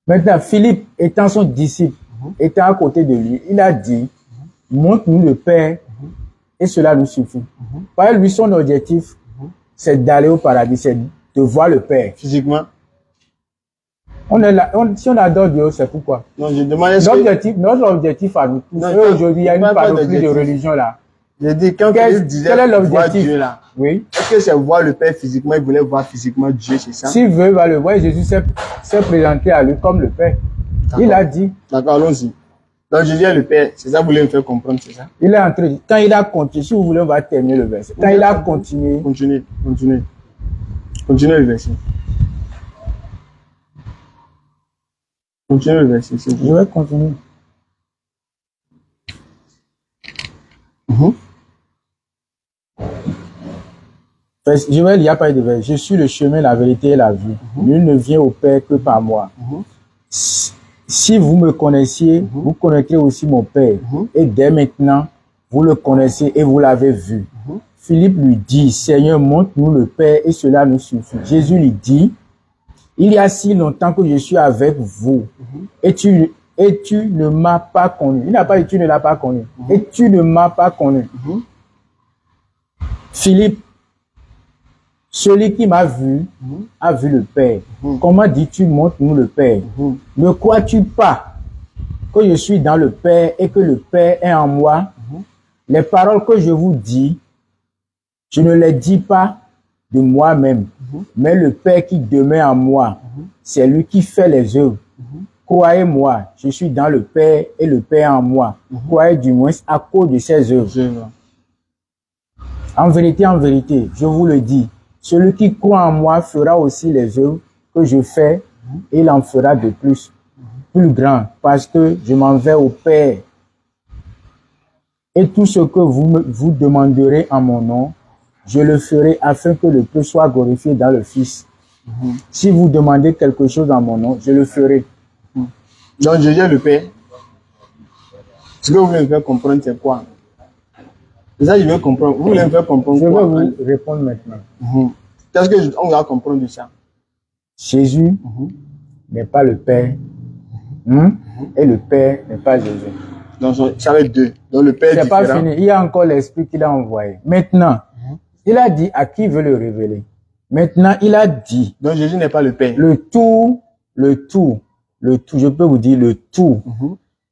Maintenant, Philippe, étant son disciple, étant à côté de lui, il a dit, montre-nous le Père, et cela nous suffit. Par lui, son objectif, c'est d'aller au paradis, c'est de voir le Père. Physiquement? On est là, si on adore Dieu, c'est pourquoi? Non, je demandais notre objectif à nous tous. Aujourd'hui, il y a une panoplie de religions là. J'ai dit, quand Philippe disait voir Dieu là, oui. Est-ce que c'est voir le Père physiquement, il voulait voir physiquement Dieu, c'est ça? S'il veut le voir, Jésus s'est présenté à lui comme le Père. Il a dit. D'accord, allons-y. Donc Jésus est le Père, c'est ça que vous voulez me faire comprendre, c'est ça? Il est entré. Quand il a continué, si vous voulez, on va terminer le verset. Quand il a continué. Continuez le verset. Continuez le verset. Je vais continuer. Je vais lire pas de verset. Je suis le chemin, la vérité et la vie. Nul ne vient au Père que par moi. Si vous me connaissiez, vous connaîtrez aussi mon Père. Et dès maintenant, vous le connaissez et vous l'avez vu. Philippe lui dit, Seigneur, montre-nous le Père et cela nous suffit. Jésus lui dit, il y a si longtemps que je suis avec vous et tu ne m'as pas connu. Il n'a pas dit tu ne l'as pas connu. Et tu ne m'as pas connu. Philippe, celui qui m'a vu a vu le Père. Comment dis-tu montre-nous le Père? Ne crois-tu pas que je suis dans le Père et que le Père est en moi? Les paroles que je vous dis, je ne les dis pas de moi-même, mais le Père qui demeure en moi, c'est lui qui fait les œuvres. Croyez-moi, je suis dans le Père et le Père en moi. Croyez du moins à cause de ses œuvres. En vérité, je vous le dis, celui qui croit en moi fera aussi les œuvres que je fais et il en fera de plus grand, parce que je m'en vais au Père. Et tout ce que vous demanderez en mon nom, je le ferai afin que le Père soit glorifié dans le Fils. Si vous demandez quelque chose en mon nom, je le ferai. Donc Jésus est le Père. Ce que vous voulez me faire comprendre, c'est quoi? C'est ça que je veux comprendre. Vous voulez me faire comprendre quoi? Je vais vous répondre maintenant. Qu'est-ce qu'on va comprendre de ça? Jésus n'est pas le Père. Et le Père n'est pas Jésus. Donc ça va être deux. Donc le Père est différent. C'est pas fini. Il y a encore l'Esprit qu'il a envoyé. Maintenant, il a dit à qui il veut le révéler. Maintenant, il a dit. Donc Jésus n'est pas le Père. Le tout, je peux vous dire le tout.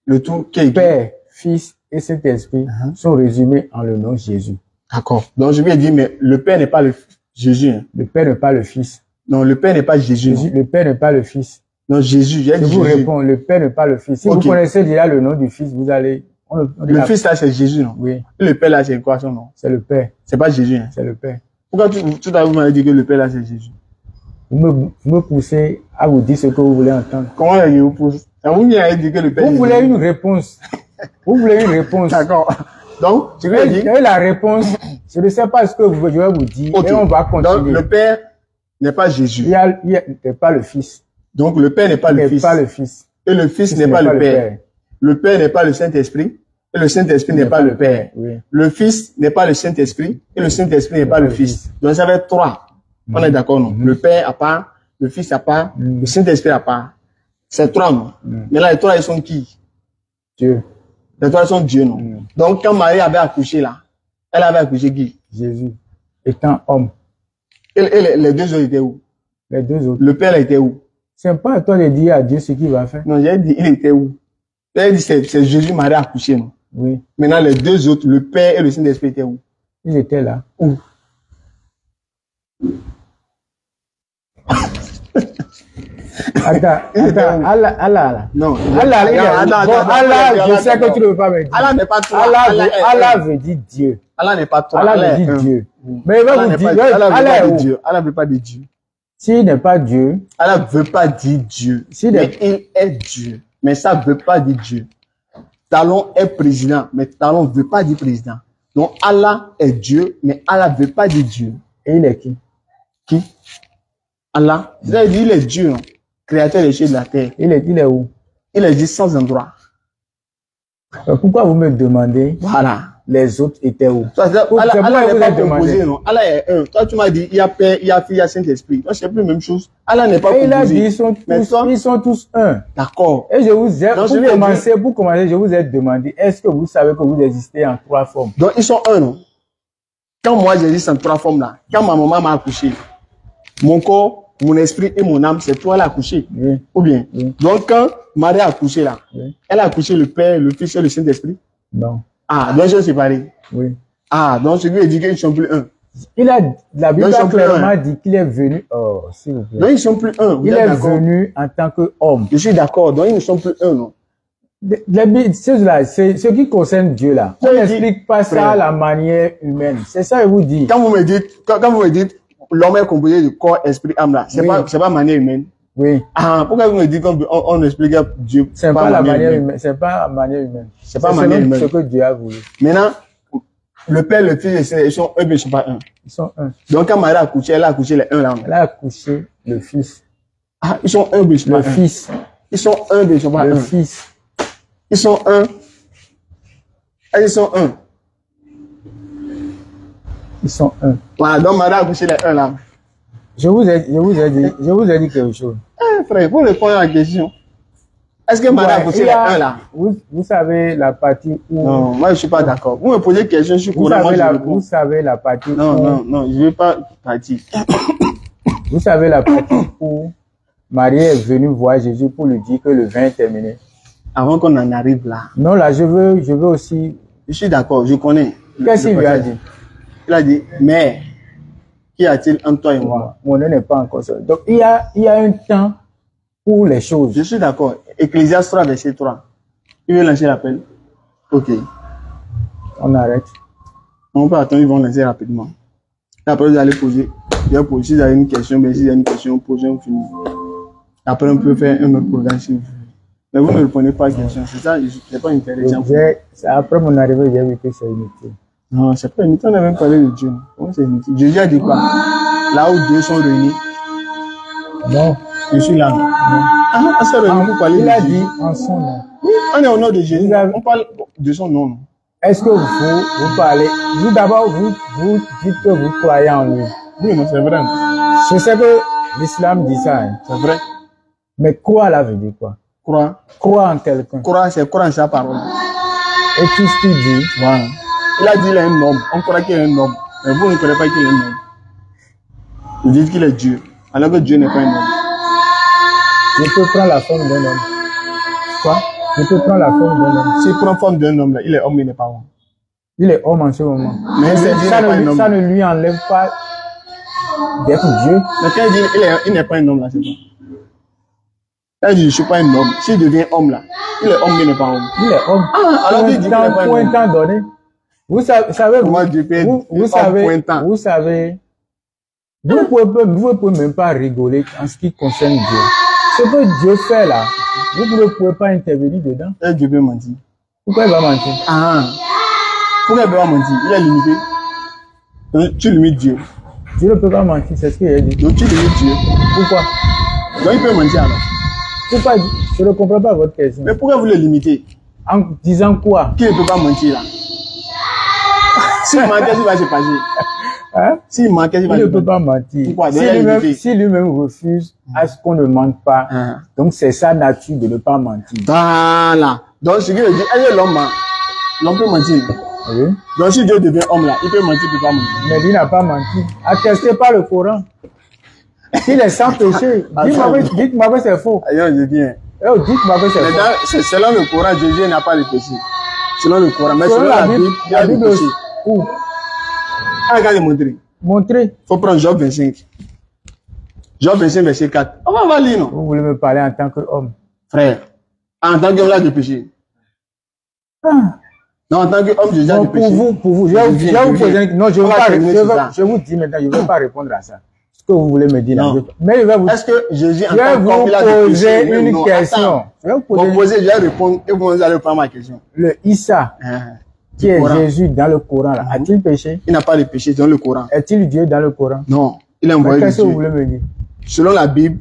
Le tout qui est Père, Fils et Saint-Esprit sont résumés en le nom Jésus. D'accord. Donc je lui ai dit, mais le Père n'est pas le Jésus. Le Père n'est pas le Fils. Non, le Père n'est pas Jésus. Le Père n'est pas le Fils. Non, Jésus, j'ai dit Je vous Jésus. réponds, le Père n'est pas le Fils. Si Ok. vous connaissez déjà le nom du Fils, vous allez... Le Fils là, c'est Jésus, non? Oui, Et le Père là, c'est quoi son nom? c'est le Père. C'est pas Jésus, hein? C'est le Père. Pourquoi tout à l'heure vous m'avez dit que le Père là, c'est Jésus? Vous me poussez à vous dire ce que vous voulez entendre. Comment est-ce que vous pousse? C'est vous qui avez dit que le Père Vous est voulez Jésus. une réponse. Vous voulez une réponse. D'accord. Donc, tu veux dire? Et la réponse, je ne sais pas ce que je vais vous dire. Ok. Et on va Donc, continuer. le Père n'est pas Jésus. Il n'est pas le Fils. Donc, le Père n'est pas Il le n'est Fils. pas le Fils. Et le Fils n'est pas le Père. Le Père n'est pas le Saint-Esprit. Et le Saint-Esprit n'est pas le Père. Oui. Le Fils n'est pas le Saint-Esprit. Et le Saint-Esprit n'est pas le Fils. Donc, ça va être trois. On est d'accord, non? Le Père à part, le Fils à part, le Saint-Esprit à part. C'est trois, non? Mais là, les trois, ils sont qui? Dieu. Les trois, ils sont Dieu, non? Donc, quand Marie avait accouché là, elle avait accouché qui? Jésus. Étant homme. Et les deux autres étaient où? Les deux autres. Le Père était où? C'est pas à toi de dire à Dieu ce qu'il va faire. Non, j'ai dit, il était où? Elle dit, c'est Jésus, Marie accouché, non? Oui. Maintenant, les deux autres, le Père et le Saint-Esprit étaient où? Ils étaient là. Où? Attends, Allah. Non. Allah, Attends, je sais que tu ne veux pas me dire. Allah n'est pas toi. Allah veut dire Dieu. Allah n'est pas toi. Allah veut dire Dieu. Mais il va vous dire, Allah Allah veut est pas où? Dieu. Allah veut pas dire Dieu. S'il n'est pas Dieu, Allah veut pas dire Dieu. Mais il est Dieu. Mais ça veut pas dire Dieu. Talon est président, mais Talon veut pas dire président. Donc Allah est Dieu, mais Allah veut pas dire Dieu. et il est qui? Qui? Allah. Il est Dieu, non? Créateur des cieux et de la terre. Il est où? Il est dit sans endroit. Pourquoi vous me demandez Voilà. les autres étaient où? Allah n'est pas composé, non? Allah est un. Toi, tu m'as dit, il y a Père, il y a Fils, il y a Saint-Esprit. Donc, c'est plus la même chose. Allah n'est pas composé. Il a dit, ils sont tous un. D'accord. Et je vous ai, pour commencer, je vous ai demandé, est-ce que vous savez que vous existez en trois formes? Donc, ils sont un, non? Quand moi, j'existe en trois formes là, quand ma maman m'a accouché, mon corps, mon esprit et mon âme, c'est toi, elle a accouché. Oui. Ou bien? Oui. Donc, quand Marie a accouché là, Oui. elle a accouché le Père, le Fils et le Saint-Esprit. Non. Ah, donc ils sont séparés. Oui. Ah, donc celui qui dit qu'ils ne sont plus un. La Bible a clairement dit qu'il est venu, s'il vous plaît. Donc ils ne sont plus un. Il est venu en tant qu'homme. Je suis d'accord, donc ils ne sont plus un, non? Ce qui concerne Dieu là, on n'explique pas ça à la manière humaine. C'est ça que je vous dis. Quand vous me dites, l'homme est composé de corps, esprit, âme là, c'est pas manière humaine. Oui. Ah, pourquoi vous me dites qu'on explique Dieu? C'est pas la manière humaine. C'est pas la manière humaine. C'est pas manière humaine. Ce que Dieu a voulu. Maintenant, le Père, le Fils, ils sont eux, mais ils sont pas un. Ils sont un. Donc quand Marie a accouché, elle a accouché les un là. Elle a accouché le Fils. Ah, ils sont un, mais ils sont pas un. Le Fils. Ils sont un, mais ils sont pas un. Le Fils. Ils sont un. Ils sont un. Ils sont un. Voilà, donc Marie a accouché les un là. Je vous ai dit quelque chose. Frère, pour répondre à la question, est-ce que Marie a accouché les un là? Vous savez la partie où... Non, moi je suis pas d'accord. Vous me posez une question, je suis courant, moi je réponds. Vous savez la partie où... Non, je ne veux pas partir. Vous savez la partie où Marie est venue voir Jésus pour lui dire que le vin est terminé. Avant qu'on en arrive là. Non, là, je veux aussi... Je suis d'accord, je connais. Qu'est-ce qu'il lui a dit? Il a dit, mais qu'y a-t-il entre toi et moi? Mon nom n'est pas encore ça. Donc, il y a un temps pour les choses. Je suis d'accord. Ecclésiaste 3, verset 3. Il veut lancer l'appel. Ok. On arrête. On peut attendre, ils vont lancer rapidement. Après, vous allez poser. Si vous avez une question, mais s'il y a une question, posez, on finit. Après, on peut faire un autre programme si vous voulez. Mais vous ne répondez pas à la question. C'est ça, c'est pas intéressant. Après mon arrivée, j'ai vu que c'est inutile. Non, c'est pas inutile. On a même parlé de Dieu. Comment c'est inutile? Jésus a dit quoi? Là où Dieu sont réunis. Non. Je suis là. Ah, on s'est réunis pour parler de Dieu. Il a dit en son nom. Oui, on est au nom de Jésus. On parle de son nom. Est-ce que vous parlez, vous d'abord, vous dites que vous croyez en lui? Oui, non, c'est vrai. Je sais que l'islam dit ça. Hein. C'est vrai. Mais croire là veut dire quoi? Croire en quelqu'un. Croire, c'est croire en sa parole. Et tout ce qu'il dit. Voilà. Il a dit qu'il est un homme. On croit qu'il est un homme. Mais vous ne croyez pas qu'il est un homme. Vous dites qu'il est Dieu. Alors que Dieu n'est pas un homme. Je peux prendre la forme d'un homme. Quoi? Je peux prendre la forme d'un homme. S'il prend la forme d'un homme, là, il est homme, il n'est pas homme. Il est homme en ce moment. Mais ça ne lui enlève pas d'être Dieu. Mais quand il dit il n'est pas un homme, là, c'est quoi? Elle dit, je ne suis pas un homme. S'il devient homme là, il est homme, il n'est pas homme. Il est homme. Ah, alors il dit qu'il n'est pas un Pour un homme. temps donné. Vous savez, Comment Dieu peut être vous homme savez, pour un temps? vous savez, vous ne pouvez même pas rigoler en ce qui concerne Dieu. Ce que Dieu fait là, vous ne pouvez pas intervenir dedans. Et Dieu peut mentir. Pourquoi il va mentir? Ah, pourquoi il peut pas mentir? Il est limité. Donc, tu limites Dieu. Dieu ne peut pas mentir, c'est ce qu'il a dit. Donc, tu limites Dieu. Pourquoi? Donc, il peut mentir alors. Pourquoi? Je ne comprends pas votre question. Mais pourquoi vous le limitez? En disant quoi? Qui ne peut pas mentir là? S'il manque, qu'est-ce qui va se passer? Hein? S'il manque, qu'est-ce qui va Il se ne peut passer? pas mentir. Pourquoi? Si lui-même refuse à ce qu'on ne mente pas, donc c'est sa nature de ne pas mentir. Voilà. Donc, ce qui veut dire, est-ce que l'homme ment? L'homme peut mentir. Oui. Donc, si Dieu devient homme là, il peut mentir, il ne peut pas mentir. Mais lui n'a pas menti. Attesté par le Coran. Il est sans péché. Dites-moi que c'est faux. Ailleurs, je viens. Oh, dites-moi que c'est faux. Maintenant, selon le Coran, Jésus n'a pas de péché. Selon le Coran. Mais selon la Bible, il y a des péchés. Où? Ah, regarde, montrer. Montrez. Il faut prendre Job 25. Job 25, verset 4. On va lire, non? Vous voulez me parler en tant qu'homme. Frère, en tant qu'homme, là, de péché. Ah. Non, en tant qu'homme, Jésus a de péché. Pour vous, je vais vous poser une... Non, je vous dis maintenant, je ne vais pas répondre à ça. Ce que vous voulez me dire là. Mais je vais vous... Est-ce que Jésus, en tant qu'homme, il a de péché? Je vais vous poser une question. Je vais vous poser, je vais répondre et vous allez prendre ma question. Le Issa, qui est Jésus dans le Coran, là, a-t-il péché? Il n'a pas de péché dans le Coran. Est-il Dieu dans le Coran? Non, il est envoyé de Dieu. Qu'est-ce que vous voulez me dire? Selon la Bible,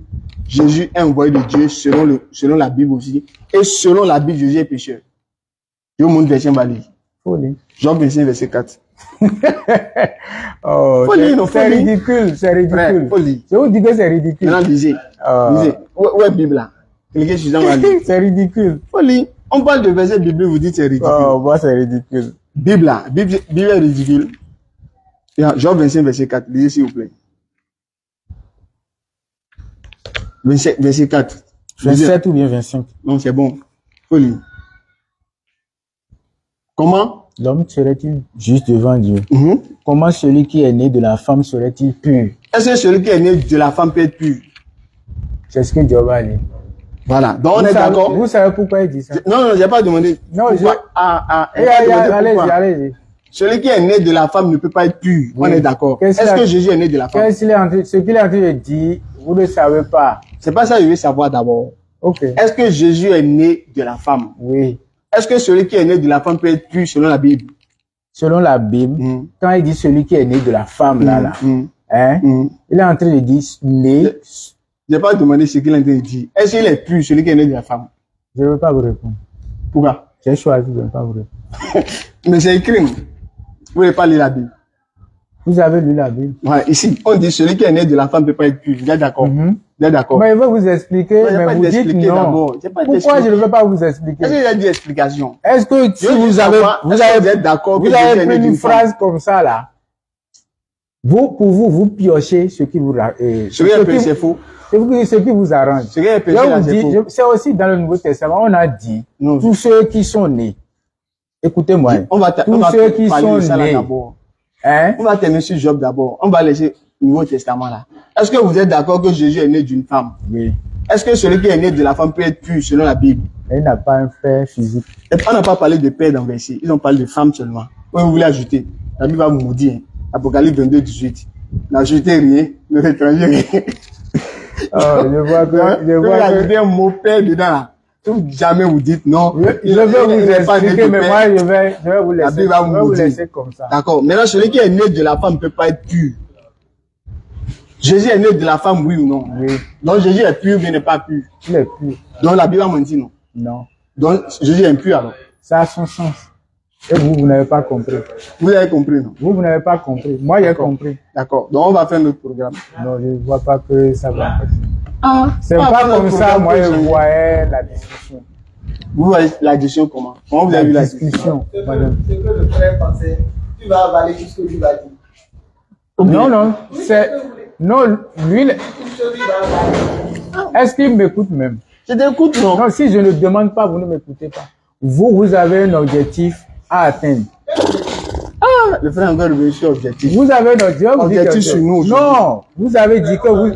Jésus est envoyé de Dieu, selon la Bible aussi. Et selon la Bible, Jésus est pécheur. Je vous montre verset Bali. Jean 25, verset 4. Oh, c'est ridicule, c'est ridicule. Je vous dis que c'est ridicule. Maintenant, lisez. Lisez. Où est la Bible là? Cliquez sur Jean Bali. C'est ridicule. On parle de verset biblique, vous dites c'est ridicule. Oh, moi c'est ridicule. Bible là, Bible est ridicule. Jean 25, verset 4. Lisez s'il vous plaît. 27, verset 4. 27 ou bien 25? Non, c'est bon. Faut lire. Comment? L'homme serait-il juste devant Dieu? Comment celui qui est né de la femme serait-il pur? Est-ce que celui qui est né de la femme peut être pur? C'est ce que Dieu va dire. Voilà. Donc on est d'accord. Vous savez pourquoi il dit ça? Non, j'ai pas demandé. Non, allez-y. Celui qui est né de la femme ne peut pas être pur. Oui. On est d'accord. Est-ce que Jésus est né de la femme? Ce qu'il est en train de dire, vous ne savez pas. C'est pas ça que je veux savoir d'abord. Ok. Est-ce que Jésus est né de la femme? Oui. Est-ce que celui qui est né de la femme peut être pur selon la Bible? Selon la Bible, quand il dit celui qui est né de la femme, il est en train de dire né. Je n'ai pas demandé ce qu'il est en train de dire. Est-ce qu'il est pur, celui qui est né de la femme? Je ne veux pas vous répondre. Pourquoi? J'ai choisi de ne pas vous répondre. Mais c'est écrit. Vous n'avez pas lu la Bible. Vous avez lu la Bible? Ouais, ici, on dit celui qui est né de la femme ne peut pas être pur. Vous êtes d'accord? Vous êtes d'accord? Mais il veut vous expliquer, mais vous dites non. Pourquoi je ne veux pas vous expliquer? Est-ce qu'il y a dit explication? Est-ce que si vous avez d'accord, vous avez pris une phrase comme ça là, pour vous piochez ce qui vous c'est faux. Ce qui vous arrange. C'est aussi dans le Nouveau Testament, on a dit tous ceux qui sont nés. Écoutez-moi. Tous ceux qui sont nés. On va terminer sur Job d'abord. On va laisser le Nouveau Testament là. Est-ce que vous êtes d'accord que Jésus est né d'une femme? Oui. Est-ce que celui qui est né de la femme peut être pur selon la Bible? Il n'a pas un père physique. Et on n'a pas parlé de père dans le verset. Ils ont parlé de femme seulement. Vous voulez ajouter? La Bible va vous maudire. Apocalypse 22, 18. N'ajoutez rien, ne retrangez rien. Oh, je vois que... Vous ajoutez un mot père dedans là. Jamais vous dites non. Je vais vous expliquer, mais moi je vais vous laisser. La Bible va vous laisser comme ça. D'accord. Maintenant, celui qui est né de la femme ne peut pas être pur. Jésus est né de la femme, oui ou non? Oui. Donc Jésus est pur, mais n'est pas pur. Il est pur. Donc la Bible va mentir, non? Non. Donc Jésus est impur alors? Ça a son sens. Et vous n'avez pas compris. Vous avez compris, non? Vous n'avez pas compris. Moi, j'ai compris. D'accord. Donc on va faire notre programme. Non, je ne vois pas que ça va passer. C'est pas comme ça, moi, je voyais la discussion. Vous voyez la discussion comment? Comment vous avez vu la discussion? Ce que le frère pensait, tu vas avaler tout ce que lui va dire. Non, non. Non, lui, est-ce qu'il m'écoute même? Je t'écoute, non? Non, si je ne demande pas, vous ne m'écoutez pas. Vous avez un objectif à atteindre. Le frère encore revenu sur objectif. Vous avez un objectif sur nous. Non, vous avez dit que vous...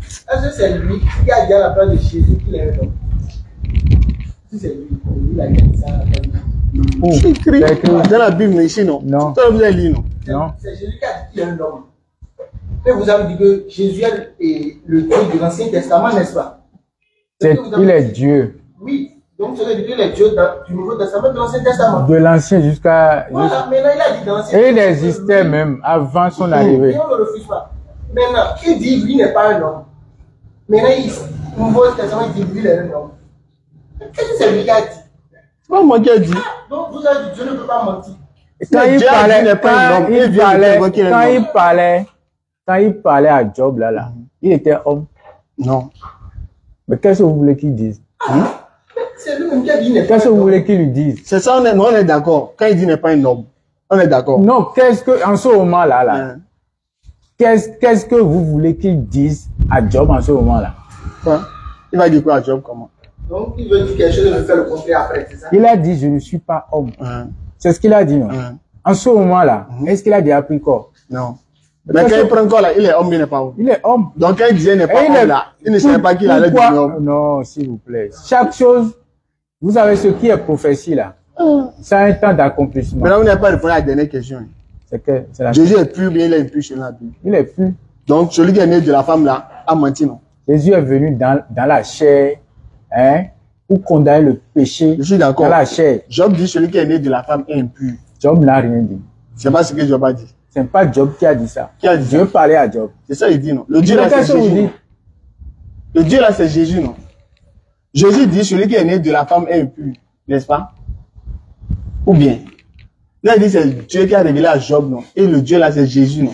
Est-ce que c'est lui qui a dit à la place de Jésus qu'il est un homme? Si c'est lui, il a dit ça à la place de Jésus. C'est écrit dans la Bible, mais ici, non. Non. Toi, vous avez lu, non? Non. C'est Jésus qui a dit qu'il est un homme. Et vous avez dit que Jésus est le Dieu de l'Ancien Testament, n'est-ce pas? Il est Dieu. Oui. Donc, ça veut dire qu'il est Dieu du Nouveau Testament, de l'Ancien Testament. De l'Ancien jusqu'à... Voilà, maintenant il a dit dans l'Ancien Et il Testament. existait même avant son arrivée. Et on ne le refuse pas. Maintenant, il dit lui n'est pas un homme. Maintenant, le Nouveau Testament dit lui est un homme. Qu'est-ce que c'est lui qui a dit? C'est pas moi qui ai dit. Donc, vous avez dit Dieu ne peut pas mentir. Quand il Dieu a dit n'est pas un homme, il vient de convoquer un homme. quand il parlait à Job là, il était homme. Non. Mais qu'est-ce que vous voulez qu'il dise? C'est lui-même qui a dit n'est pas Qu'est-ce que un vous homme. voulez qu'il lui dise? C'est ça, on est d'accord. Quand il dit n'est pas un homme, on est d'accord. Non, qu'est-ce que, en ce moment-là, qu'est-ce que vous voulez qu'il dise à Job en ce moment-là? Quoi? Il va dire quoi à Job, comment? Donc, il veut dire quelque chose et le faire le contraire après, c'est ça? Il a dit, je ne suis pas homme. C'est ce qu'il a dit, non? En ce moment-là, est-ce qu'il a déjà pris corps? Non. Mais quand il prend corps là, il est homme, il n'est pas homme. Il est homme. Donc quand il disait n'est pas Et homme là, il ne savait pas qu'il allait devenir homme. Non, s'il vous plaît. Chaque chose, vous savez ce qui est prophétie là, ça a un temps d'accomplissement. Maintenant, vous n'avez pas répondu à la dernière question. C'est que, c'est la Jésus est pur, bien il est impur chez la Bible. Il est pur. Donc celui qui est né de la femme là a menti, non? Jésus est venu dans la chair, hein, pour condamner le péché Je suis d'accord. dans la chair. Job dit celui qui est né de la femme est impur. Job n'a rien dit. C'est pas ce que Job a dit. C'est pas Job qui a dit ça. Qui a dit Dieu ça? parlait à Job. C'est ça il dit, non? Le Dieu là c'est Qu'est-ce que vous Jésus. dites? Le Dieu là c'est Jésus, non? Jésus dit celui qui est né de la femme est impur, n'est-ce pas? Ou bien? Là il dit c'est Dieu qui a révélé à Job, non? Et le Dieu là c'est Jésus, non?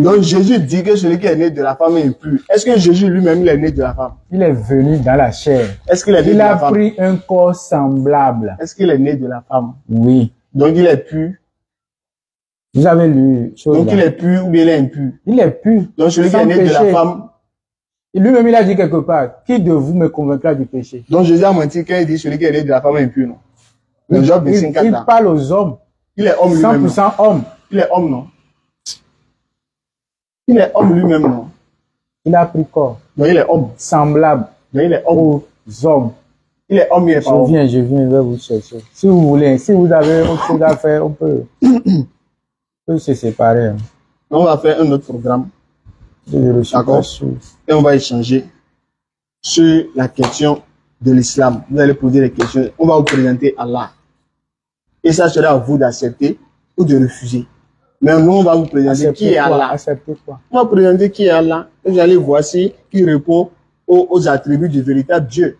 Donc Jésus dit que celui qui est né de la femme est impur. Est-ce que Jésus lui-même il est né de la femme? Il est venu dans la chair. Est-ce qu'il est né de Il la a femme? pris un corps semblable. Est-ce qu'il est né de la femme? Oui. Donc il est pur. Vous avez lu chose Donc là. il est pur ou bien il est impur. Il est pur. Donc celui qui Sans est né de la péché. femme. Et lui-même, il a dit quelque part, qui de vous me convaincra du péché? Donc Jésus a menti quand il dit celui qui est né de la femme est impur, non? Le Job de 54 Il ans. parle aux hommes. Il est homme lui-même. non? 100% homme. Il est homme, non? Il est homme lui-même, non? Il a pris corps. Donc il est homme. Semblable Donc il est homme. aux hommes. Il est homme, il est pas homme. Je viens vers vous chercher. Si vous voulez, si vous avez autre chose à faire, on peut se séparer. Hein. On va faire un autre programme Je ne suis D'accord. pas sûr. et on va échanger sur la question de l'islam. Vous allez poser des questions. On va vous présenter Allah. Et ça sera à vous d'accepter ou de refuser. Mais nous, on va vous présenter qui est Allah. Accepter quoi? On va vous présenter qui est Allah. Et vous allez voir si il répond aux attributs du véritable Dieu.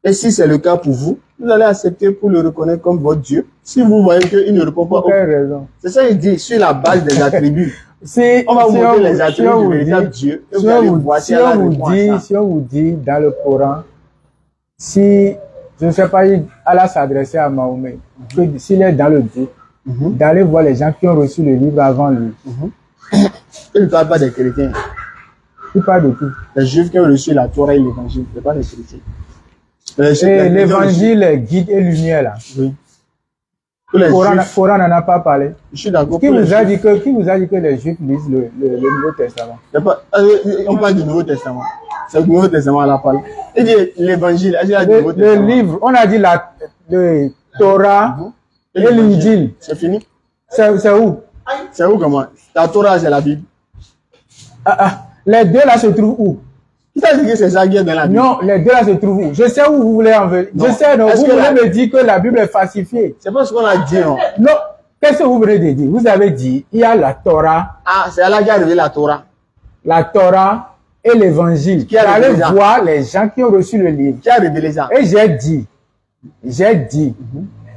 Et si c'est le cas pour vous, vous allez accepter pour le reconnaître comme votre Dieu. Si vous voyez qu'il ne répond pas Pour quelle raison? C'est ça qu'il dit, sur la base des attributs. Si, On va vous si montrer on les vous- attributs si on du vous véritable dit- Dieu. Et si vous allez on vous- voir si si Allah on vous répond à dit, ça. si on vous dit dans le Coran, si, je ne sais pas, Allah s'adressait à Mahomet, que s'il est dans le doute, d'aller voir les gens qui ont reçu le livre avant lui. Il ne parle pas des chrétiens. Il parle de tout. Les juifs qui ont reçu la Torah et l'évangile. Ce n'est pas les chrétiens. Et l'évangile est guide et lumière là. Oui. Tous les Coran juifs. n'en a pas parlé. Je suis d'accord. Qui pour les vous a juifs. dit que les juifs lisent le Nouveau Testament? Il y a pas- on parle du Nouveau Testament. C'est le Nouveau Testament à la parole. Il dit l'évangile. Il dit le Nouveau Le Testament. livre, on a dit le Torah et l'Injil. C'est fini. C'est où? C'est où comment? La Torah, c'est la Bible. Les deux là se trouvent où? Qui t'a dit que c'est ça qui est dans la Bible? Non, les deux là se trouvent où? Je sais où vous voulez en venir. Non. Je sais, non, Est-ce vous que voulez la- me dire que la Bible est falsifiée. C'est pas ce qu'on a dit, non? Non, qu'est-ce que vous venez de dire? Vous avez dit, il y a la Torah Ah, c'est Allah qui a révélé la Torah. et l'Évangile. Qui a Allez révélé ça? voir les gens qui ont reçu le livre. Qui a révélé ça? Et j'ai dit,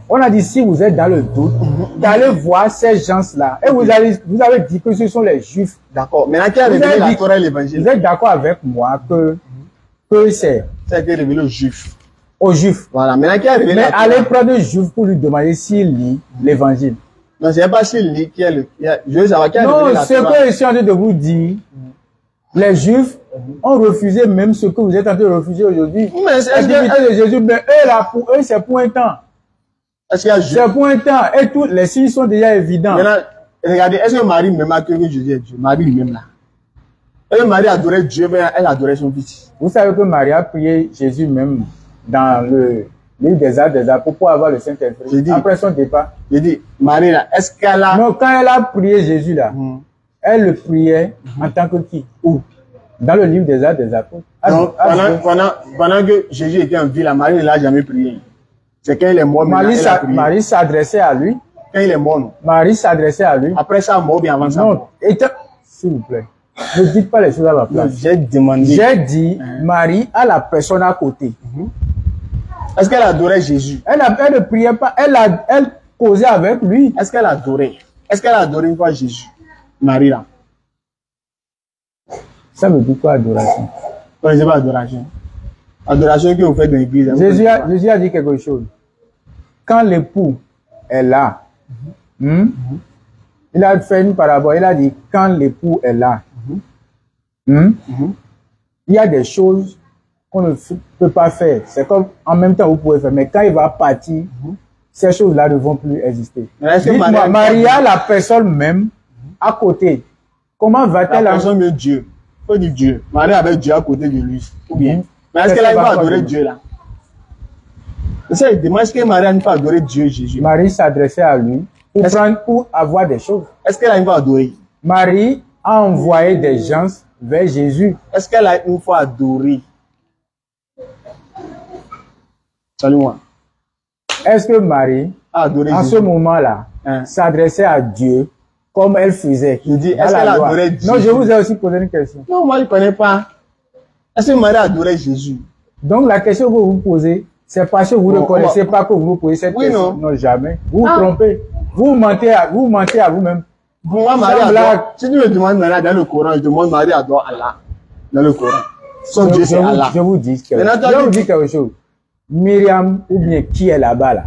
on a dit si vous êtes dans le doute, d'aller voir ces gens-là. Et vous avez dit que ce sont les Juifs. D'accord. Maintenant, qui a Vous révélé avez la dit- Torah et Vous l'évangile? êtes d'accord avec moi que c'est Ça a été révélé aux Juifs. aux Juifs. Voilà. Maintenant, qui a révélé Mais la Torah? allez prendre un Juif pour lui demander s'il lit l'Évangile. Non, c'est pas s'il lit qui est le. Je veux savoir qui a révélé Non, la ce Torah. que je suis en train de vous dire, les Juifs ont refusé même ce que vous est en train de refuser aujourd'hui. Mais est-ce La que- divinité de Jésus, mais eux, là, pour eux, c'est pour un temps. Est-ce qu'il y a Juif? C'est pour un temps. Et tous les signes sont déjà évidents. Maintenant, regardez, est-ce que Marie même a cru que Jésus est Dieu? Marie lui-même là. Et Marie adorait Dieu, mais elle adorait son fils. Vous savez que Marie a prié Jésus même dans le livre des Actes des Apôtres pour avoir le Saint-Esprit. Après son départ. J'ai dit, Marie là, est-ce qu'elle a... Non, quand elle a prié Jésus là, elle le priait en tant que qui? Où? Dans le livre des Actes des Apôtres. Non, pendant que Jésus était en vie, la Marie ne l'a jamais prié. C'est quand il est mort. Marie s'adressait à lui. Quand il est mort, non. Marie s'adressait à lui. Après ça, mort, bien avant ça. Non, s'il vous plaît. Ne dites pas les choses à ma place. J'ai demandé. J'ai dit, Marie a la personne à côté. Est-ce qu'elle adorait Jésus? Elle ne priait pas, elle causait avec lui. Est-ce qu'elle adorait? Est-ce qu'elle adorait une fois Jésus? Marie là. Ça veut dire quoi, adoration? Non, c'est pas adoration. Adoration que vous faites dans l'église. Jésus a dit quelque chose. Quand l'époux est là, il a fait une parabole, il a dit, quand l'époux est là, il y a des choses qu'on ne peut pas faire. C'est comme, en même temps, vous pouvez faire, mais quand il va partir, ces choses-là ne vont plus exister. Dites-moi, Maria, la personne même, à côté, comment va-t-elle... La personne de Dieu. Il faut dire Dieu. Marie avait Dieu à côté de lui. Ou bien. Mais est-ce qu'elle va adorer Dieu là? Est-ce que Marie n'a pas adoré Dieu, Jésus? Marie s'adressait à lui pour avoir des choses. Est-ce qu'elle a une fois adoré? Marie a envoyé des gens vers Jésus. Est-ce qu'elle a une fois adoré? Salut-moi. Est-ce que Marie, en ce moment-là, s'adressait à Dieu comme elle faisait? Je dis, est-ce qu'elle adorait Dieu? Non, je vous ai aussi posé une question. Non, moi, je ne connais pas. Est-ce que Marie adorait Jésus? Donc, la question que vous vous posez, c'est parce que vous ne connaissez pas que vous vous posez cette question. Non, jamais. Vous vous trompez. Vous mentez à vous-même. Moi, Marie adore. Si tu me demandes Marie dans le Coran, je demande Marie adore Allah. Dans le Coran. Son Dieu, c'est Allah. Je vous dis quelque chose. Myriam, ou bien qui est là-bas, là.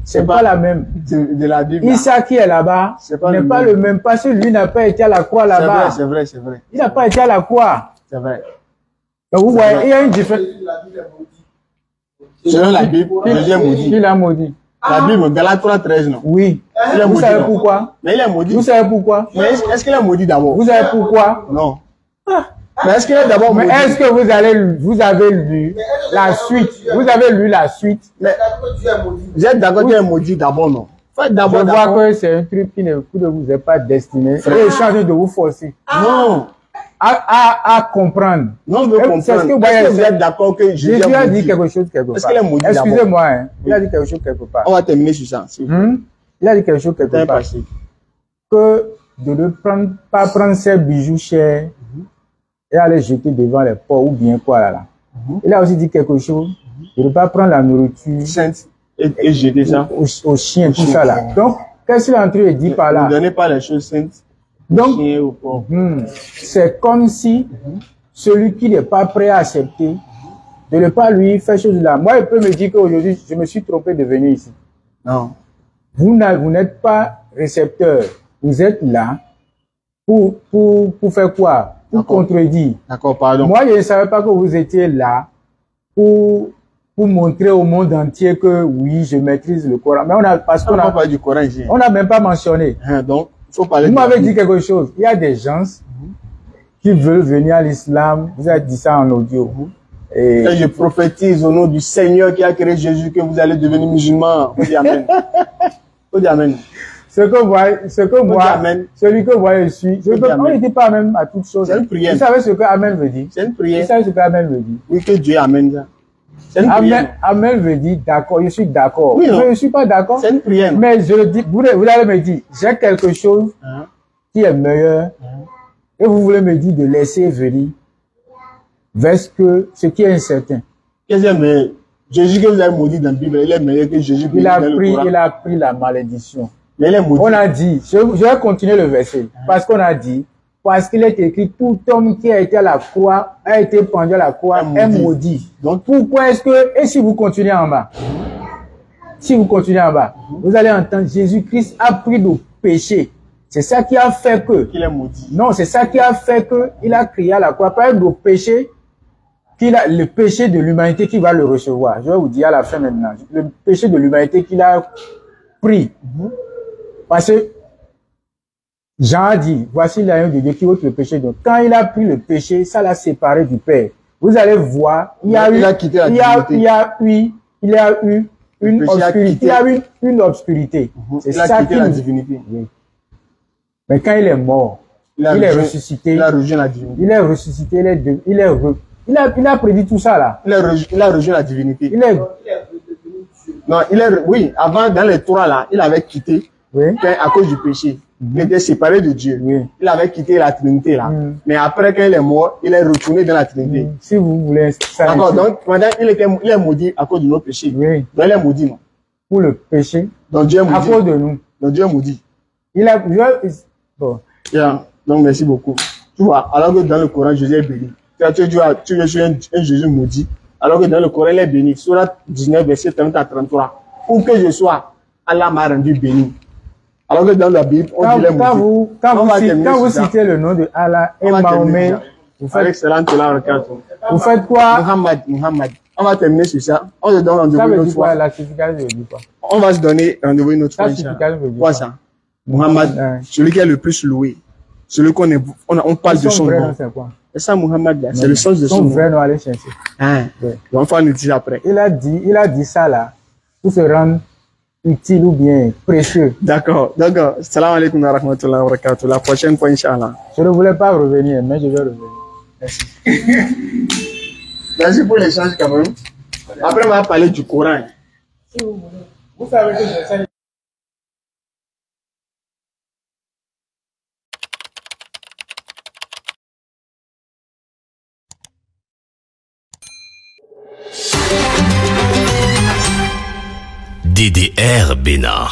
C'est pas la même. De la Bible. Issa qui est là-bas n'est pas le même. Parce que lui n'a pas été à la croix là-bas. C'est vrai. Il n'a pas été à la croix. C'est vrai. Donc vous voyez, il y a une différence. Selon la Bible, Jésus est maudit. Qui l'a maudit? La Bible, Galates 3:13, non? Oui. Vous savez pourquoi? Mais il est maudit. Vous savez pourquoi? Mais est-ce qu'il est maudit d'abord? Vous savez pourquoi? Non. Mais est-ce qu'il est d'abord maudit? Mais est-ce que vous avez lu la suite? Vous avez lu la suite? Vous êtes d'accord qu'il est maudit d'abord, non? Je vois que c'est un truc qui ne vous est pas destiné. Et changer de vous forcer. Non. À comprendre. Non, je veux comprendre. Est-ce que vous êtes d'accord que Jésus a dit quelque chose quelque part? Est-ce qu'il est maudit d'abord? Excusez-moi, hein. Il a dit quelque chose quelque part. On va terminer sur ça. Il a dit quelque chose quelque part. Que de ne pas prendre ses bijoux chers et aller jeter devant les porcs ou bien quoi là. Il a aussi dit quelque chose de ne pas prendre la nourriture sainte et jeter ça aux chiens, tout ça là. Donc, qu'est-ce qu'il est en train de dire par là? Ne donnez pas les choses saintes. Donc, c'est comme si celui qui n'est pas prêt à accepter, de ne pas lui faire chose là. Moi, il peut me dire qu'aujourd'hui, je me suis trompé de venir ici. Non. Vous n'êtes pas récepteur. Vous êtes là pour faire quoi? Pour contredire. D'accord, pardon. Moi, je ne savais pas que vous étiez là pour montrer au monde entier que oui, je maîtrise le Coran. Mais parce qu'on a pas du Coran ici. On n'a même pas mentionné. Donc, faut parler. Vous m'avez dit quelque chose. Il y a des gens qui veulent venir à l'islam. Vous avez dit ça en audio. Et je prophétise au nom du Seigneur qui a créé Jésus que vous allez devenir musulman. Faut dire amen. Faut dire amen. Celui que moi je suis, on ne dit pas même à toutes choses. C'est une prière. Vous savez ce que amen veut dire? C'est une prière. Vous savez ce que amen veut dire? Oui, que Dieu amène ça. C'est une prière. Amen veut dire d'accord, je suis d'accord. Oui, mais je ne suis pas d'accord. C'est une prière. Mais je le dis, vous allez me dire, j'ai quelque chose qui est meilleur et vous voulez me dire de laisser venir vers ce qui est incertain. Qu'est-ce qui est meilleur? Jésus que vous avez maudit dans la Bible, il est meilleur que Jésus qui il a pris la malédiction. Mais il est maudit. On a dit, je vais continuer le verset, parce qu'on a dit, parce qu'il est écrit, tout homme qui a été à la croix, a été pendu à la croix, est maudit. Donc pourquoi est-ce que, et si vous continuez en bas, vous allez entendre, Jésus-Christ a pris nos péchés. C'est ça qui a fait que, qu'il est maudit. Non, c'est ça qui a fait que, il a crié à la croix, par nos péchés, le péché de l'humanité qui va le recevoir. Je vais vous dire à la fin maintenant, le péché de l'humanité qu'il a pris. Parce que Jean a dit, voici l'agneau de Dieu qui ôte le péché. Donc, quand il a pris le péché, ça l'a séparé du Père. Vous allez voir, il y a eu une obscurité. Il a eu une obscurité. C'est ça qui la divinité. Oui. Mais quand il est mort, il est ressuscité. Il a rejoint la divinité. Il est ressuscité. Il a prédit tout ça là. Il a rejoint la divinité. Non, oui, avant, dans les trois là, il avait quitté, oui, à cause du péché. Il était séparé de Dieu. Oui. Il avait quitté la Trinité là. Mais après, quand il est mort, il est retourné dans la Trinité. Si vous voulez ça. D'accord, donc, pendant, il est maudit à cause de nos péchés. Oui. Donc, il est maudit, non? Pour le péché. Donc, Dieu est maudit. À cause de nous. Donc, Dieu est maudit. Bon. Yeah. Donc, merci beaucoup. Tu vois, alors que dans le Coran, Jésus est béni. Tu es un Jésus maudit. Alors que dans le Coran, il est béni. Surat 19, verset 30 à 33. Où que je sois, Allah m'a rendu béni. Alors que dans la Bible, on dit les maudits. Quand vous citez le nom de Allah et Mahomet, vous faites quoi? Muhammad. On va terminer sur ça. On se donne rendez-vous une autre fois. La signification veut dire quoi? On va se donner rendez-vous une autre fois. Quoi ça? Muhammad, celui qui est le plus loué. Celui on parle de son nom. C'est ça, Muhammad, là. C'est le sens de son nom. Son vrai nom, allez chercher. Hein. Ouais. Donc, on va nous dire après. Il a dit ça là, pour se rendre utile ou bien précieux. D'accord. Salam alaikum wa rahmatullahi wa barakatuh. La prochaine fois, Inch'Allah. Je ne voulais pas revenir, mais je vais revenir. Merci. Merci pour l'échange quand même. Après, on va parler du Coran. Si vous voulez. Vous savez que j'essaie. DDR Bénin.